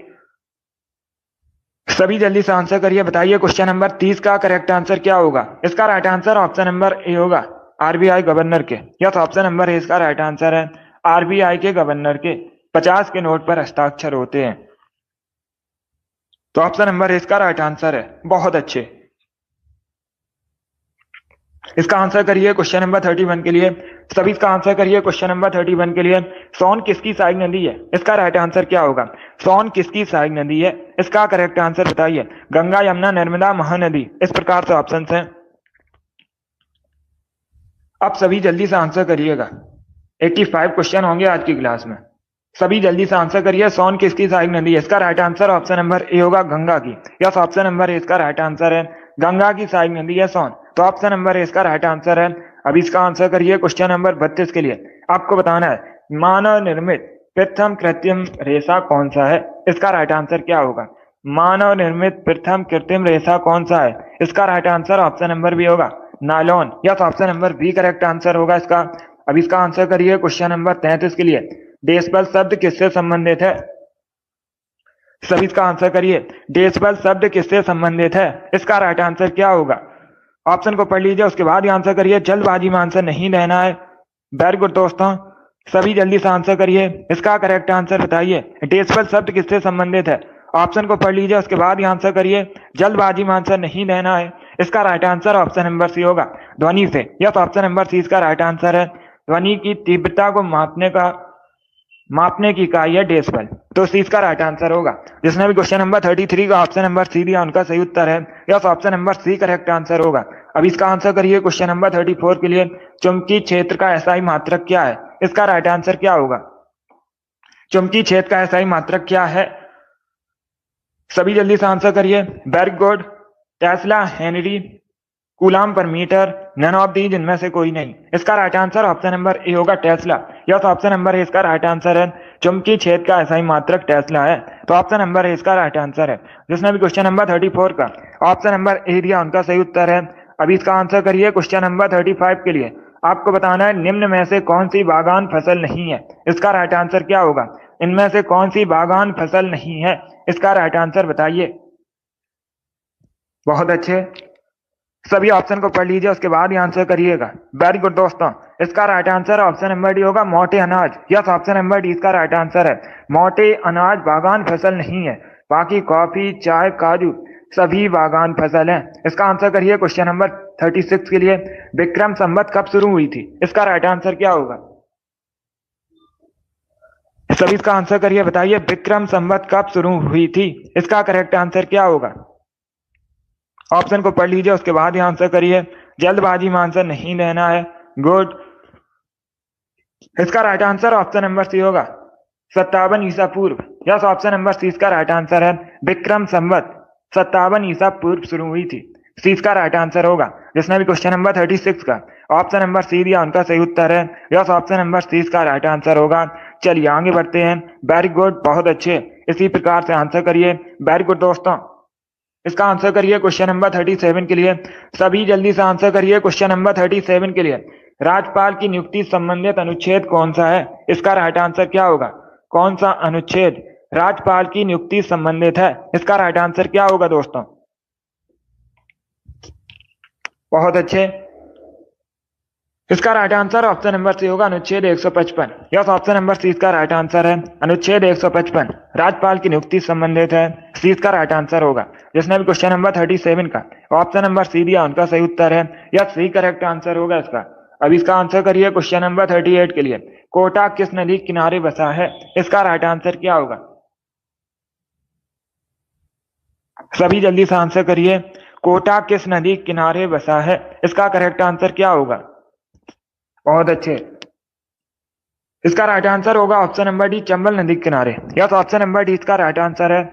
सभी जल्दी से आंसर करिए, बताइए क्वेश्चन नंबर 30 का करेक्ट आंसर क्या होगा। इसका right answer option number A होगा, आरबीआई गवर्नर के। यस, ऑप्शन नंबर ए इसका राइट आंसर है। आरबीआई के गवर्नर के 50 के नोट पर हस्ताक्षर होते हैं। तो ऑप्शन नंबर ए इसका राइट आंसर है। बहुत अच्छे, इसका आंसर करिए क्वेश्चन नंबर 31 के लिए। सभी इसका आंसर करिए। क्वेश्चन नंबर 31 के लिए सोन किसकी सहायक नदी है? इसका राइट आंसर क्या होगा? सोन किसकी सहायक नदी है? इसका करेक्ट आंसर बताइए। गंगा, यमुना, नर्मदा, महानदी, इस प्रकार से ऑप्शन है। अब सभी जल्दी से आंसर करिएगा। 85 क्वेश्चन होंगे आज की क्लास में। सभी जल्दी से आंसर करिए। सोन किसकी सहायक नदी है? इसका right answer option number A होगा, गंगा की। यस, ऑप्शन नंबर ए इसका राइट आंसर है। गंगा की सहायक नदी है सोन, तो ऑप्शन नंबर ए इसका राइट आंसर है। अब इसका आंसर करिए। क्वेश्चन नंबर 32 के लिए आपको बताना है मानव निर्मित प्रथम कृत्रिम रेशा कौन सा है? इसका राइट आंसर क्या होगा? मानव निर्मित प्रथम कृत्रिम रेशा कौन सा है? इसका right answer option number B होगा, nylon. Yes, option number B correct answer होगा इसका। अब इसका आंसर करिए। क्वेश्चन नंबर 33 के लिए डेसिबल शब्द किससे संबंधित है? सभी इसका आंसर करिए। डेसिबल शब्द किससे संबंधित है? इसका राइट आंसर क्या होगा? ऑप्शन को पढ़ लीजिए, उसके बाद ही आंसर करिए। जल्दबाजी में आंसर नहीं देना है। वेरी गुड दोस्तों, सभी जल्दी से आंसर करिए। इसका करेक्ट आंसर बताइए। डेसिबल शब्द किससे संबंधित है? ऑप्शन को पढ़ लीजिए, उसके बाद ही आंसर करिए। जल्दबाजी में आंसर नहीं देना है। इसका right answer option number C होगा, ध्वनि से। यस, ऑप्शन नंबर सी इसका राइट आंसर है। ध्वनि की तीव्रता को मापने की इकाई है डेसिबल, तो सी इसका राइट आंसर होगा। जिसने भी क्वेश्चन नंबर 33 का ऑप्शन नंबर सी दिया उनका सही उत्तर है। Yes, option number C correct answer होगा। अब इसका आंसर करिए। क्वेश्चन नंबर 34 के लिए चुंबकीय क्षेत्र का एसआई मात्रक क्या है? इसका राइट आंसर क्या होगा? चुंबकीय क्षेत्र का एसआई मात्रक क्या है? सभी जल्दी से आंसर करिए। Very good. Tesla, Henry, Coulomb per metre, none of these, इनमें से कोई नहीं। इसका right answer option number A होगा, Tesla. Yes, option number A इसका राइट आंसर है। चुंबकीय क्षेत्र का एसआई मात्रक टेस्ला है, तो ऑप्शन नंबर ए इसका राइट आंसर है। जिसने भी क्वेश्चन नंबर 34 का ऑप्शन नंबर ए दिया उनका सही उत्तर है। अभी इसका आंसर करिए। क्वेश्चन नंबर 35 के लिए आपको बताना है निम्न में से कौन सी बागान फसल नहीं है? इसका राइट आंसर क्या होगा? इनमें से कौन सी बागान फसल नहीं है? इसका राइट आंसर बताइए। बहुत अच्छे, सभी ऑप्शन को पढ़ लीजिए, उसके बाद ही आंसर करिएगा। वेरी गुड दोस्तों, इसका right answer option number D होगा, मोटे अनाज। यस, ऑप्शन नंबर डी इसका राइट आंसर है। मोटे अनाज बागान फसल नहीं है, बाकी कॉफी, चाय, काजू सभी बागान फसल है। इसका आंसर करिए। क्वेश्चन नंबर 36 के लिए विक्रम संवत कब शुरू हुई थी? इसका राइट आंसर क्या होगा? सभी इसका आंसर करिए, बताइए विक्रम संवत कब शुरू हुई थी? इसका करेक्ट आंसर क्या होगा? ऑप्शन को पढ़ लीजिए, उसके बाद ही आंसर करिए। जल्दबाजी में आंसर नहीं देना है। गुड। इसका right answer option number C होगा, 57 ईसा पूर्व। यस, ऑप्शन नंबर सी इसका राइट आंसर है। विक्रम संवत 57 ईसा पूर्व शुरू हुई थी, सी इसका राइट आंसर होगा। जिसने भी क्वेश्चन नंबर 36 का ऑप्शन नंबर सी दिया उनका सही उत्तर है। यस, ऑप्शन नंबर सी इसका राइट आंसर होगा। चलिए आगे बढ़ते हैं। वेरी गुड, बहुत अच्छे, इसी प्रकार से आंसर करिए। वेरी गुड दोस्तों, इसका आंसर करिए। क्वेश्चन नंबर 37 के लिए सभी जल्दी से आंसर करिए। क्वेश्चन नंबर 37 के लिए राज्यपाल की नियुक्ति संबंधित अनुच्छेद कौन सा है? इसका राइट आंसर क्या होगा? कौन सा अनुच्छेद राज्यपाल की नियुक्ति संबंधित है? इसका राइट आंसर क्या होगा दोस्तों? बहुत अच्छे, इसका right answer option number C होगा, अनुच्छेद 155। यस, ऑप्शन नंबर सी इसका राइट आंसर है। अनुच्छेद 155 राज्यपाल की नियुक्ति संबंधित है, सी इसका राइट आंसर होगा। जिसने भी क्वेश्चन नंबर 37 का ऑप्शन नंबर सी दिया उनका सही उत्तर है। यस, सी करेक्ट आंसर होगा इसका। अब इसका आंसर करिए। क्वेश्चन नंबर 38 के लिए कोटा किस नदी किनारे बसा है? इसका राइट आंसर क्या होगा? सभी जल्दी से आंसर करिए। कोटा किस नदी किनारे बसा है? इसका करेक्ट आंसर क्या होगा? बहुत अच्छे, इसका राइट आंसर होगा ऑप्शन नंबर डी, चंबल नदी के किनारे। यस, ऑप्शन नंबर डी इसका राइट आंसर है।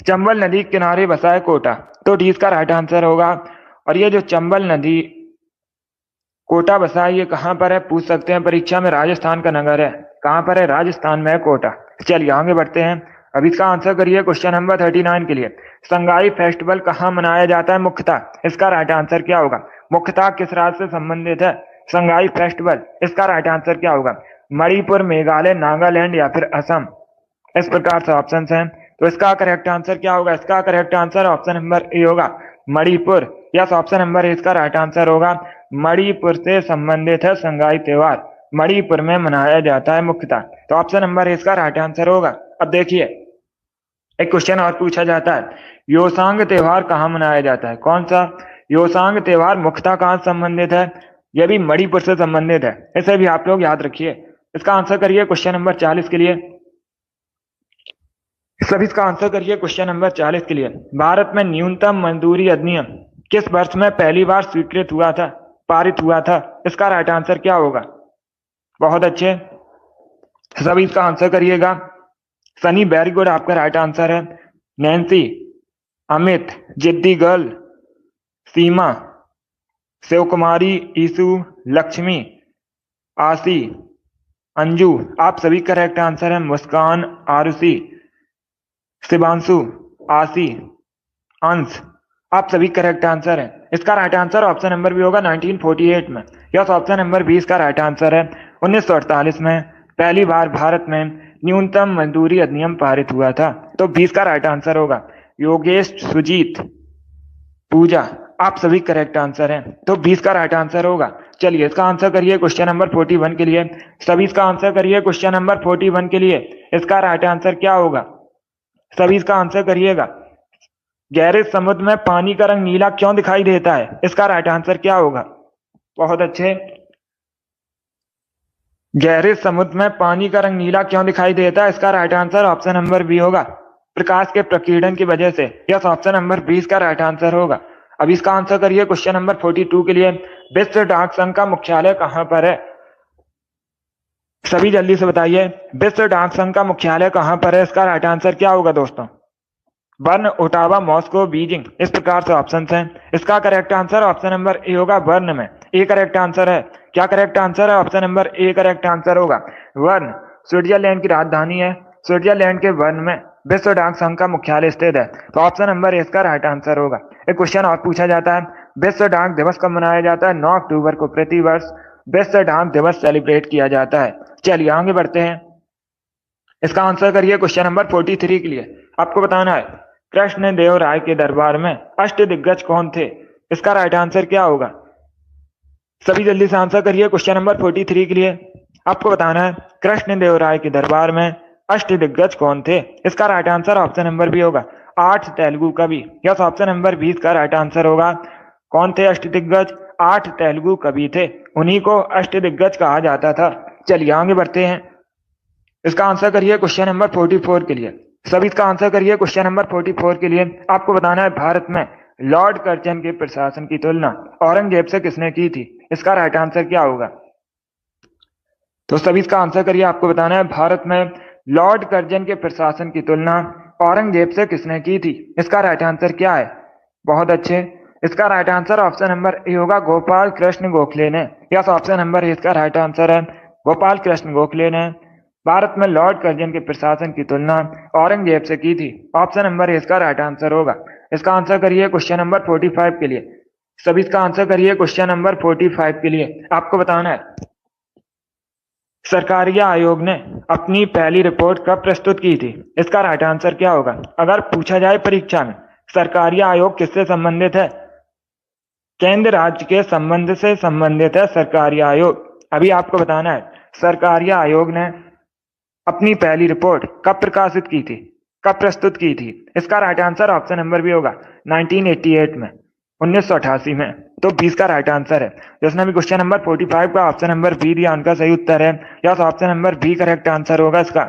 चंबल नदी के किनारे बसा है कोटा, तो डी इसका राइट आंसर होगा। और ये जो चंबल नदी कोटा बसा है, ये कहां पर है पूछ सकते हैं परीक्षा में। राजस्थान का नगर है। कहां पर है? राजस्थान में है कोटा। चलिए आगे बढ़ते हैं। अब इसका आंसर करिए। क्वेश्चन नंबर 39 के लिए संगाई फेस्टिवल कहां मनाया जाता है मुख्यतः? इसका राइट आंसर क्या होगा? मुख्यतः किस राज्य से संबंधित है संगाई फेस्टिवल? इसका राइट आंसर क्या होगा? मणिपुर, मेघालय, नागालैंड या फिर असम, इस प्रकार से ऑप्शन हैं। तो इसका करेक्ट आंसर क्या होगा? इसका correct answer option number A होगा, Manipur. Yes, option number A इसका राइट आंसर होगा। मणिपुर से संबंधित है संगाई त्योहार, मणिपुर में मनाया जाता है मुख्यतः, तो ऑप्शन नंबर ए इसका राइट आंसर होगा। अब देखिए एक क्वेश्चन और पूछा जाता है, योसांग त्योहार कहाँ मनाया जाता है? कौन सा योसांग त्योहार मुख्यतः कहाँ संबंधित है? यह भी मणिपुर से संबंधित है, इसे भी आप लोग याद रखिए। इसका आंसर करिए क्वेश्चन नंबर 40 के लिए। सभी इसका आंसर करिए क्वेश्चन नंबर 40 के लिए। भारत में न्यूनतम मजदूरी अधिनियम किस वर्ष में पहली बार स्वीकृत हुआ था, पारित हुआ था? इसका राइट आंसर क्या होगा? बहुत अच्छे, सभी इसका आंसर करिएगा। सनी, वेरी गुड, आपका राइट आंसर है। नैन्सी, अमित, जिद्दी गर्ल, सीमा, शिव कुमारी, ईसु, लक्ष्मी, आशी, अंजू, आप सभी करेक्ट आंसर है। मुस्कान, आरुषि, शिवांशु, आशी, अंश, आप सभी करेक्ट आंसर है। इसका राइट आंसर ऑप्शन नंबर भी होगा 1948 में। यस, ऑप्शन नंबर 20 का राइट आंसर है। 1948 में पहली बार भारत में न्यूनतम मजदूरी अधिनियम पारित हुआ था, तो 20 का राइट आंसर होगा। योगेश, सुजीत, पूजा, आप सभी करेक्ट आंसर हैं, तो 20 का राइट आंसर होगा। चलिए इसका आंसर करिए क्वेश्चन नंबर 41 के लिए। सभी इसका आंसर करिए क्वेश्चन नंबर 41 के लिए। इसका राइट आंसर क्या होगा? सभी इसका आंसर करिएगा। गहरे समुद्र में पानी का रंग नीला क्यों दिखाई देता है? इसका राइट आंसर क्या होगा? बहुत अच्छे, गहरे समुद्र में पानी का रंग नीला क्यों दिखाई देता है? इसका right answer option number B होगा, प्रकाश के प्रकीर्णन की वजह से। यस, ऑप्शन नंबर 20 का राइट आंसर होगा। अब इसका आंसर करिए क्वेश्चन नंबर 42 के लिए। विश्व डाक संघ का मुख्यालय कहां पर है? सभी जल्दी से बताइए, विश्व डाक संघ का मुख्यालय कहां पर है? इसका राइट आंसर क्या होगा दोस्तों? बर्न, ओटावा, मॉस्को, बीजिंग, इस प्रकार से ऑप्शन हैं। इसका correct answer option number A होगा, बर्न में। ए करेक्ट आंसर है। क्या करेक्ट आंसर है? Option number A correct answer होगा। बर्न स्विट्जरलैंड की राजधानी है। स्विट्जरलैंड के बर्न में विश्व डाक संघ का मुख्यालय स्थित है, तो ऑप्शन नंबर ए इसका राइट आंसर होगा। एक क्वेश्चन और पूछा जाता है, विश्व डाक दिवस कब मनाया जाता है? 9 अक्टूबर को प्रतिवर्ष विश्व डाक दिवस सेलिब्रेट किया जाता है। चलिए आगे बढ़ते हैं। इसका आंसर करिए क्वेश्चन नंबर 43 के लिए। आपको बताना है, कृष्ण देव राय के दरबार में अष्ट दिग्गज कौन थे? इसका राइट आंसर क्या होगा? सभी जल्दी से आंसर करिए क्वेश्चन नंबर 43 के लिए। आपको बताना है, कृष्ण देव राय के दरबार में अष्ट दिग्गज कौन थे? इसका right answer option number B होगा, 8 तेलुगु कवि। यस, ऑप्शन नंबर 20 का राइट आंसर होगा। कौन थे अष्ट दिग्गज? 8 तेलुगु कवि थे, उन्हीं को अष्ट दिग्गज कहा जाता था। चलिए आगे बढ़ते हैं। इसका आंसर करिए क्वेश्चन नंबर 44 के लिए। सभी इसका आंसर करिए क्वेश्चन नंबर 44 के लिए। आपको बताना है, भारत में लॉर्ड कर्जन के प्रशासन की तुलना औरंगजेब से किसने की थी? इसका राइट आंसर क्या होगा? तो सभी इसका आंसर करिए। आपको बताना है, भारत में लॉर्ड कर्जन के प्रशासन की तुलना औरंगजेब से किसने की थी? इसका राइट आंसर क्या है? बहुत अच्छे, इसका right answer option number A होगा, गोपाल कृष्ण गोखले ने। यस, ऑप्शन नंबर ए इसका राइट आंसर है, गोपाल कृष्ण गोखले ने भारत में लॉर्ड कर्जन के प्रशासन की तुलना औरंगजेब से की थी। ऑप्शन नंबर ए इसका राइट आंसर होगा। इसका आंसर करिए क्वेश्चन नंबर 45 के लिए। सभी इसका आंसर करिए क्वेश्चन नंबर 45 के लिए। आपको बताना है, सरकारिया आयोग ने अपनी पहली रिपोर्ट कब प्रस्तुत की थी? इसका राइट आंसर क्या होगा? अगर पूछा जाए परीक्षा में, सरकारिया आयोग किससे संबंधित है? केंद्र राज्य के संबंध से संबंधित है सरकारिया आयोग। अभी आपको बताना है, सरकारिया आयोग ने अपनी पहली रिपोर्ट कब प्रकाशित की थी, कब प्रस्तुत की थी? इसका राइट आंसर ऑप्शन नंबर भी होगा, 1988 में, 1988 में। तो 20 का राइट आंसर है। जिसने भी क्वेश्चन नंबर 45 का ऑप्शन नंबर बी दिया, उनका सही उत्तर है। Yes, option number B correct answer होगा इसका।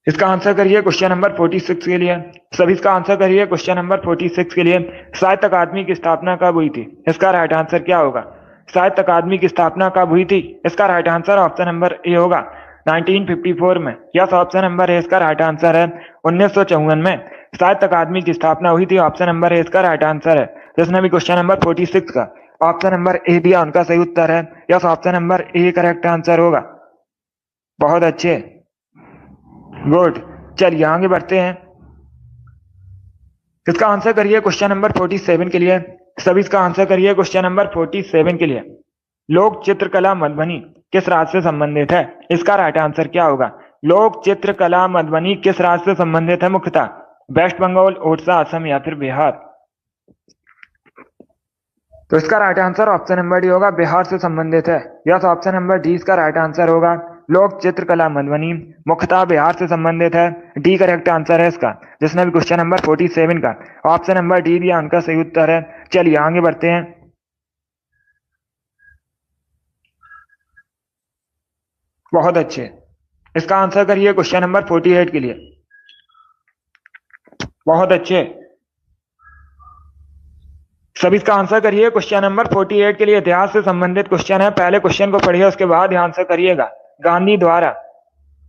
इसका आंसर करिए क्वेश्चन नंबर 46 के लिए। सभी इसका आंसर करिए क्वेश्चन नंबर 46 के लिए। साहित्य अकादमी की स्थापना कब हुई थी? इसका राइट आंसर क्या होगा? साहित्य अकादमी की स्थापना कब हुई थी? इसका right answer option number A होगा, 1954 में। यस, ऑप्शन नंबर ए इसका राइट आंसर है। 1954 में साहित्य अकादमी की स्थापना हुई थी। ऑप्शन नंबर ए इसका राइट आंसर है। जिसने भी क्वेश्चन नंबर 46 का ऑप्शन नंबर ए दिया, उनका सही उत्तर है। Yes, option number A correct answer होगा। बहुत अच्छे, गुड। चलिए आगे बढ़ते हैं। इसका आंसर करिए क्वेश्चन नंबर 47 के लिए। सभी इसका आंसर करिए क्वेश्चन नंबर 47 के लिए। लोक चित्रकला मधुबनी किस राज्य से संबंधित है? इसका राइट आंसर क्या होगा? लोक चित्रकला मधुबनी किस राज्य से संबंधित है मुख्यतः? वेस्ट बंगाल, ओडिशा, असम या फिर बिहार? तो इसका right answer option number D होगा, बिहार से संबंधित है। यस, ऑप्शन नंबर डी इसका राइट आंसर होगा। लोक चित्रकला मधुबनी मुख्यतः बिहार से संबंधित है। डी करेक्ट आंसर है इसका। जिसने भी क्वेश्चन नंबर 47 का ऑप्शन नंबर डी दिया, उनका सही उत्तर है। चलिए आगे बढ़ते हैं। बहुत अच्छे। इसका आंसर करिए क्वेश्चन नंबर 48 के लिए। बहुत अच्छे। सभी इसका आंसर करिए क्वेश्चन नंबर 48 के लिए। इतिहास से संबंधित क्वेश्चन है, पहले क्वेश्चन को पढ़िए उसके बाद आंसर करिएगा। गांधी द्वारा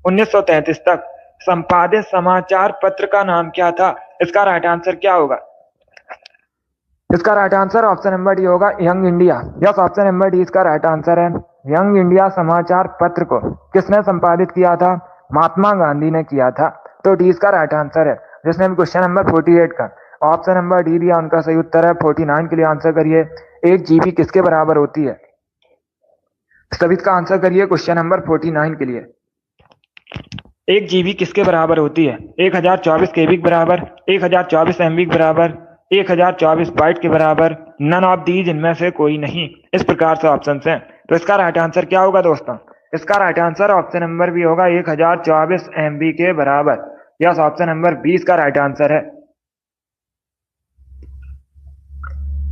1933 तक संपादित समाचार पत्र का नाम क्या था? इसका राइट आंसर क्या होगा? इसका right answer option number D होगा, young India. Yes, option number D इसका राइट आंसर है। यंग इंडिया समाचार पत्र को किसने संपादित किया था? महात्मा गांधी ने किया था। तो डी इसका राइट आंसर है। जिसने भी क्वेश्चन नंबर 48 का ऑप्शन नंबर डी दिया उनका सही उत्तर है। 49 के लिए आंसर करिए। 1 जीबी किसके बराबर होती है? सभी इसका आंसर करिए क्वेश्चन नंबर 49 के लिए। 1 जीबी किसके बराबर होती है? 1024 केबी के बराबर, 1024 एमबी के बराबर, 1024 बाइट के बराबर, नन ऑफ दीज इनमें से कोई नहीं। इस प्रकार से ऑप्शन हैं। तो इसका राइट आंसर क्या होगा दोस्तों? इसका right answer option number B होगा, 1024 एमबी के बराबर। यस, ऑप्शन नंबर 20 का राइट आंसर है।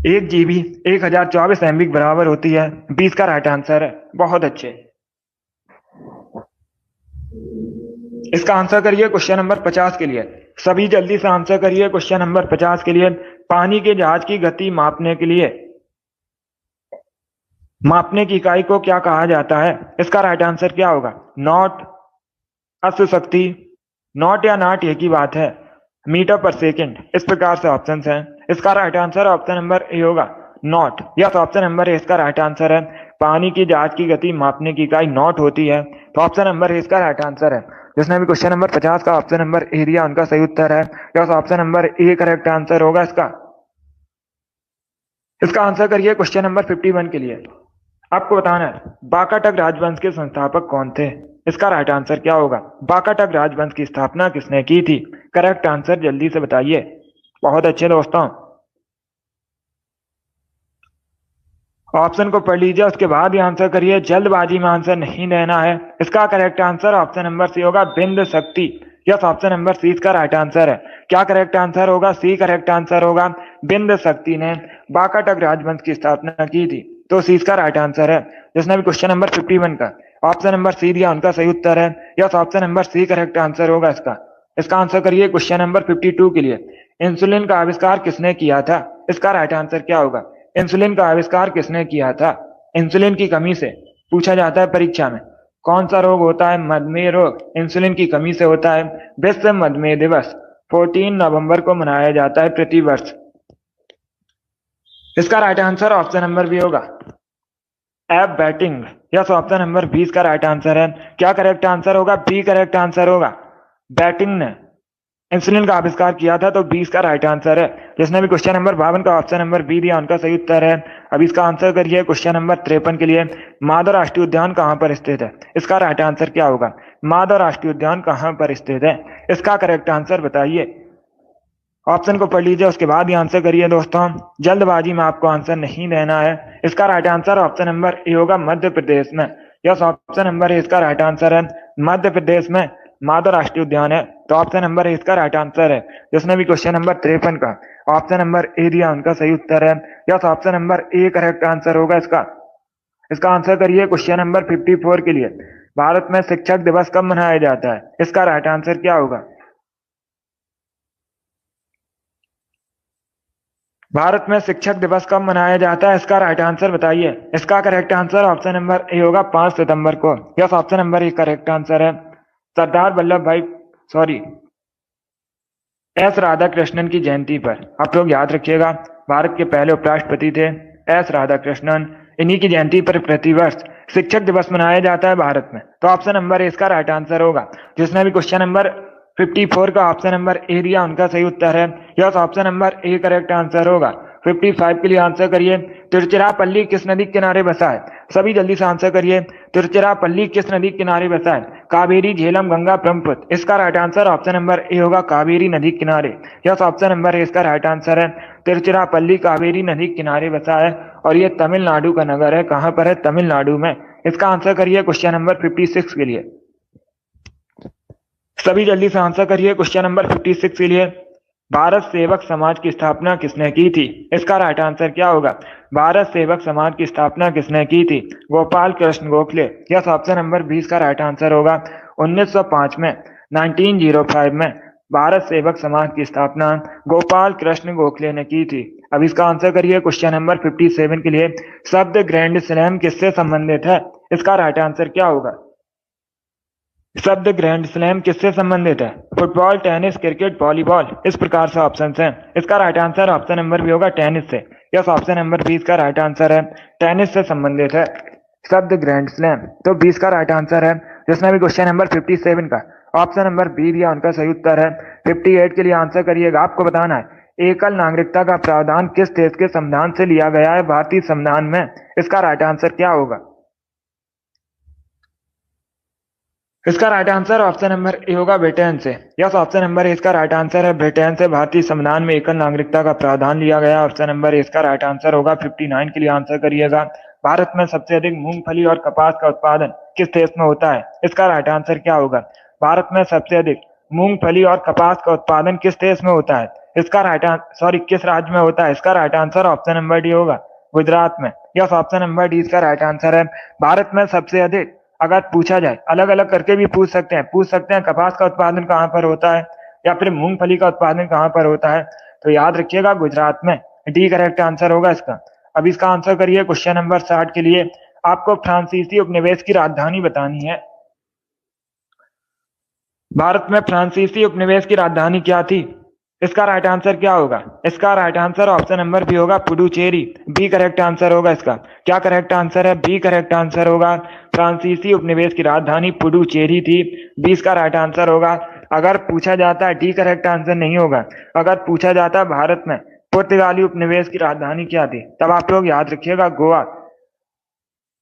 1 जीबी 1024 एमबी के बराबर होती है। 20 का राइट आंसर है। बहुत अच्छे। इसका आंसर करिए क्वेश्चन नंबर 50 के लिए। सभी जल्दी से आंसर करिए क्वेश्चन नंबर 50 के लिए। पानी के जहाज की गति मापने के लिए मापने की इकाई को क्या कहा जाता है? इसका राइट आंसर क्या होगा? नॉट, अश्व शक्ति, नॉट या नाट एक ही बात है, मीटर पर सेकेंड। इस प्रकार से ऑप्शंस हैं। इसका right answer option number A होगा, not. Yes, option number A इसका राइट आंसर है। पानी की जहाज की गति मापने की इकाई नॉट होती है। तो ऑप्शन नंबर ए इसका राइट आंसर है। जिसने भी क्वेश्चन नंबर 50 का ऑप्शन नंबर ए दिया उनका सही उत्तर है। Yes, option number A correct answer होगा इसका। इसका आंसर करिए क्वेश्चन नंबर 51 के लिए। आपको बताना है वाकाटक राजवंश के संस्थापक कौन थे? इसका राइट आंसर क्या होगा? वाकाटक राजवंश की स्थापना किसने की थी? करेक्ट आंसर जल्दी से बताइए। बहुत अच्छे दोस्तों, ऑप्शन को पढ़ लीजिए उसके बाद ही आंसर करिए। जल्दबाजी में आंसर नहीं देना है। इसका correct answer option number C होगा, बिंद शक्ति। यस, ऑप्शन नंबर सी इसका राइट आंसर है। क्या करेक्ट आंसर होगा? सी करेक्ट आंसर होगा। बिंद शक्ति ने वाकाटक राजवंश की स्थापना की थी। तो सी इसका राइट आंसर है। जिसने भी क्वेश्चन नंबर 51 का ऑप्शन नंबर सी दिया उनका सही उत्तर है। Yes, option number C correct answer होगा इसका। इसका आंसर करिए क्वेश्चन नंबर 52 के लिए। इंसुलिन का आविष्कार किसने किया था? इसका राइट आंसर क्या होगा? इंसुलिन का आविष्कार किसने किया था? इंसुलिन की कमी से पूछा जाता है परीक्षा में। कौन सा रोग होता है? मधुमेह रोग इंसुलिन की कमी से होता है। विश्व मधुमेह दिवस 14 नवंबर को मनाया जाता है प्रति वर्ष। इसका right answer option number B होगा, एब बैटिंग। यस, ऑप्शन नंबर 20 का राइट आंसर है। क्या करेक्ट आंसर होगा? बी करेक्ट आंसर होगा। बैटिंग ने इंसुलिन का आविष्कार किया था। तो 20 का राइट आंसर है। जिसने भी क्वेश्चन नंबर 52 का ऑप्शन नंबर बी दिया उनका सही उत्तर है। अब इसका आंसर करिए क्वेश्चन नंबर 53 के लिए। माधव राष्ट्रीय उद्यान कहां पर स्थित है? इसका राइट आंसर क्या होगा? माधव राष्ट्रीय उद्यान कहां पर स्थित है? इसका करेक्ट आंसर बताइए। ऑप्शन को पढ़ लीजिए उसके बाद ही आंसर करिए दोस्तों। जल्दबाजी में आपको आंसर नहीं देना है। इसका right answer option number A होगा, मध्य प्रदेश में। यस, ऑप्शन नंबर ए इसका राइट आंसर है। मध्य प्रदेश में माधव राष्ट्रीय उद्यान है। तो ऑप्शन नंबर ए इसका राइट आंसर है। जिसने भी क्वेश्चन नंबर 53 का ऑप्शन नंबर ए दिया उनका सही उत्तर है। Yes, option number A correct answer होगा इसका। इसका आंसर करिए क्वेश्चन नंबर 54 के लिए। भारत में शिक्षक दिवस कब मनाया जाता है? इसका राइट आंसर क्या होगा? भारत में शिक्षक दिवस कब मनाया जाता है? इसका राइट आंसर बताइए। इसका correct answer option number A होगा, 5 सितंबर को। Yes, option number A correct answer है। सरदार वल्लभ भाई एस राधाकृष्णन की जयंती पर आप लोग याद रखिएगा, भारत के पहले उपराष्ट्रपति थे एस राधाकृष्णन। इन्हीं की जयंती पर प्रतिवर्ष शिक्षक दिवस मनाया जाता है भारत में। तो ऑप्शन नंबर ए इसका राइट आंसर होगा। जिसने भी क्वेश्चन नंबर 54 का ऑप्शन नंबर ए दिया उनका सही उत्तर है। Yes, option number A correct answer होगा। 55 के लिए आंसर करिए। तिरुचिरापल्ली किस नदी के किनारे बसा है? सभी जल्दी से आंसर करिए। तिरुचिरापल्ली किस नदी के किनारे बसा है? कावेरी, झेलम, गंगा, ब्रह्मपुत्र। इसका right answer option number A होगा, कावेरी नदी के किनारे। यस, ऑप्शन नंबर ए इसका राइट आंसर है। तिरुचिरापल्ली कावेरी नदी के किनारे बसा है और ये तमिलनाडु का नगर है। कहां पर है? तमिलनाडु में। इसका आंसर करिए क्वेश्चन नंबर 56 के लिए। सभी जल्दी से आंसर करिए क्वेश्चन नंबर 56 के लिए। भारत सेवक समाज की स्थापना किसने की थी? इसका राइट आंसर क्या होगा? भारत सेवक समाज की स्थापना किसने की थी? Gopal Krishna Gokhale. Yes, option number 20 का राइट आंसर होगा। 1905 में, 1905 में भारत सेवक समाज की स्थापना गोपाल कृष्ण गोखले ने की थी। अब इसका आंसर करिए क्वेश्चन नंबर 57 के लिए। शब्द ग्रैंड स्लैम किससे संबंधित है? इसका राइट आंसर क्या होगा? शब्द ग्रैंड स्लैम किससे संबंधित है? फुटबॉल, टेनिस, क्रिकेट, वॉलीबॉल, इस प्रकार से ऑप्शन हैं। इसका राइट आंसर ऑप्शन नंबर भी होगा टेनिस से। यस, ऑप्शन नंबर 20 का राइट आंसर है, टेनिस से संबंधित है शब्द ग्रैंड स्लैम। तो 20 का राइट आंसर है, जिसमें भी क्वेश्चन नंबर 57 का ऑप्शन नंबर बी दिया उनका सही उत्तर है। 58 के लिए आंसर करिएगा। आपको बताना है एकल नागरिकता का प्रावधान किस देश के संविधान से लिया गया है भारतीय संविधान में? इसका राइट आंसर क्या होगा? इसका right answer option number A होगा ब्रिटेन से। यस, ऑप्शन नंबर ए इसका राइट आंसर है, ब्रिटेन से भारतीय संविधान में एकल नागरिकता का प्रावधान लिया गया। ऑप्शन नंबर ए इसका राइट आंसर होगा। 59 के लिए आंसर करिएगा। भारत में सबसे अधिक मूंगफली और कपास का उत्पादन किस देश में होता है? इसका राइट आंसर क्या होगा? भारत में सबसे अधिक मूंगफली और कपास का उत्पादन किस देश में होता है? इसका राइट आंसर किस राज्य में होता है? इसका right answer option number D होगा, गुजरात में। यस, ऑप्शन नंबर डी इसका राइट आंसर है। भारत में सबसे अधिक, अगर पूछा जाए अलग अलग करके भी पूछ सकते हैं कपास का उत्पादन कहाँ पर होता है या फिर मूंगफली का उत्पादन कहाँ पर होता है, तो याद रखिएगा गुजरात में। डी करेक्ट आंसर होगा इसका। अब इसका आंसर करिए क्वेश्चन नंबर 60 के लिए। आपको फ्रांसीसी उपनिवेश की राजधानी बतानी है। भारत में फ्रांसीसी उपनिवेश की राजधानी क्या थी? इसका राइट आंसर क्या होगा? इसका right answer option number B होगा, पुडुचेरी। बी करेक्ट आंसर होगा इसका। क्या करेक्ट आंसर है? बी करेक्ट आंसर होगा। फ्रांसीसी उपनिवेश की राजधानी पुडुचेरी थी। 20 का राइट आंसर होगा। अगर पूछा जाता है, डी करेक्ट आंसर नहीं होगा, अगर पूछा जाता है भारत में पुर्तगाली उपनिवेश की राजधानी क्या थी, तब आप लोग याद रखिएगा गोवा।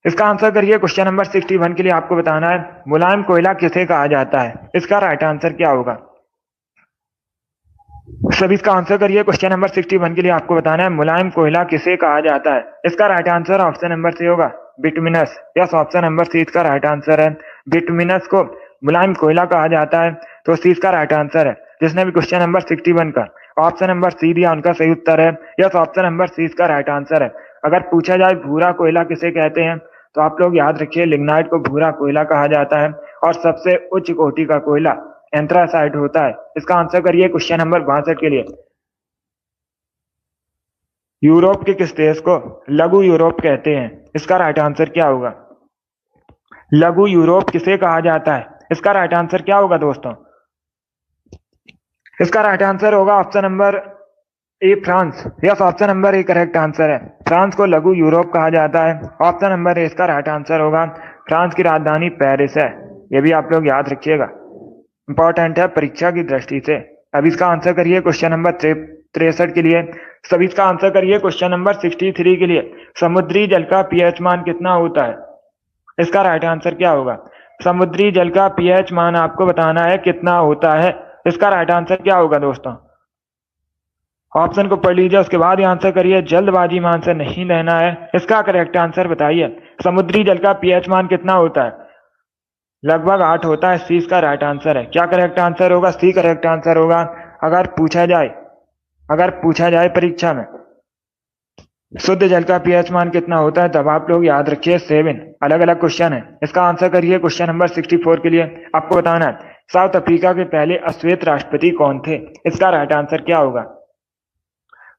इसका आंसर करिए क्वेश्चन नंबर 61 के लिए। आपको बताना है मुलायम कोयला किसे कहा जाता है? इसका राइट आंसर क्या होगा? सभी इसका आंसर करिए क्वेश्चन नंबर 61 के लिए। आपको बताना है मुलायम कोयला किसे कहा जाता है? इसका right answer option number C होगा, bituminous. Yes, option number C इसका राइट आंसर है। बिटुमिनस को मुलायम कोयला कहा जाता है, तो सी इसका राइट आंसर है। जिसने भी क्वेश्चन नंबर 61 का ऑप्शन नंबर सी दिया उनका सही उत्तर है। यस, ऑप्शन नंबर सी इसका राइट आंसर है। अगर पूछा जाए भूरा कोयला किसे कहते हैं, तो आप लोग याद रखिए लिग्नाइट को भूरा कोयला कहा जाता है, और सबसे उच्च कोटि का कोयला एंथ्रासाइट होता है। इसका आंसर करिए क्वेश्चन नंबर 62 के लिए। यूरोप के किस देश को लघु यूरोप कहते हैं? इसका राइट आंसर क्या होगा? लघु यूरोप किसे कहा जाता है? इसका राइट आंसर क्या होगा दोस्तों? इसका राइट आंसर होगा option number A, France. Yes, option number A correct answer है। फ्रांस को लघु यूरोप कहा जाता है। ऑप्शन नंबर ए इसका राइट आंसर होगा। फ्रांस की राजधानी पेरिस है। यह भी आप लोग याद रखिएगा, इंपॉर्टेंट है परीक्षा की दृष्टि से। अब इसका आंसर करिए क्वेश्चन नंबर 63 के लिए। सभी इसका आंसर करिए क्वेश्चन नंबर 63 के लिए। समुद्री जल का पीएच मान कितना होता है? इसका राइट आंसर क्या होगा? समुद्री जल का पीएच मान आपको बताना है कितना होता है। इसका राइट आंसर क्या होगा दोस्तों? ऑप्शन को पढ़ लीजिए, उसके बाद ही आंसर करिए, जल्दबाजी में आंसर नहीं लेना है। इसका करेक्ट आंसर बताइए, समुद्री जल का पीएच मान कितना होता है? लगभग 8 होता है। सी इसका राइट आंसर है। क्या करेक्ट आंसर होगा? सी करेक्ट आंसर होगा। अगर पूछा जाए परीक्षा में शुद्ध जल का पीएच मान कितना होता है, तब आप लोग याद रखिए 7। अलग अलग क्वेश्चन है। इसका आंसर करिए क्वेश्चन नंबर 64 के लिए। आपको बताना है साउथ अफ्रीका के पहले अश्वेत राष्ट्रपति कौन थे? इसका राइट आंसर क्या होगा?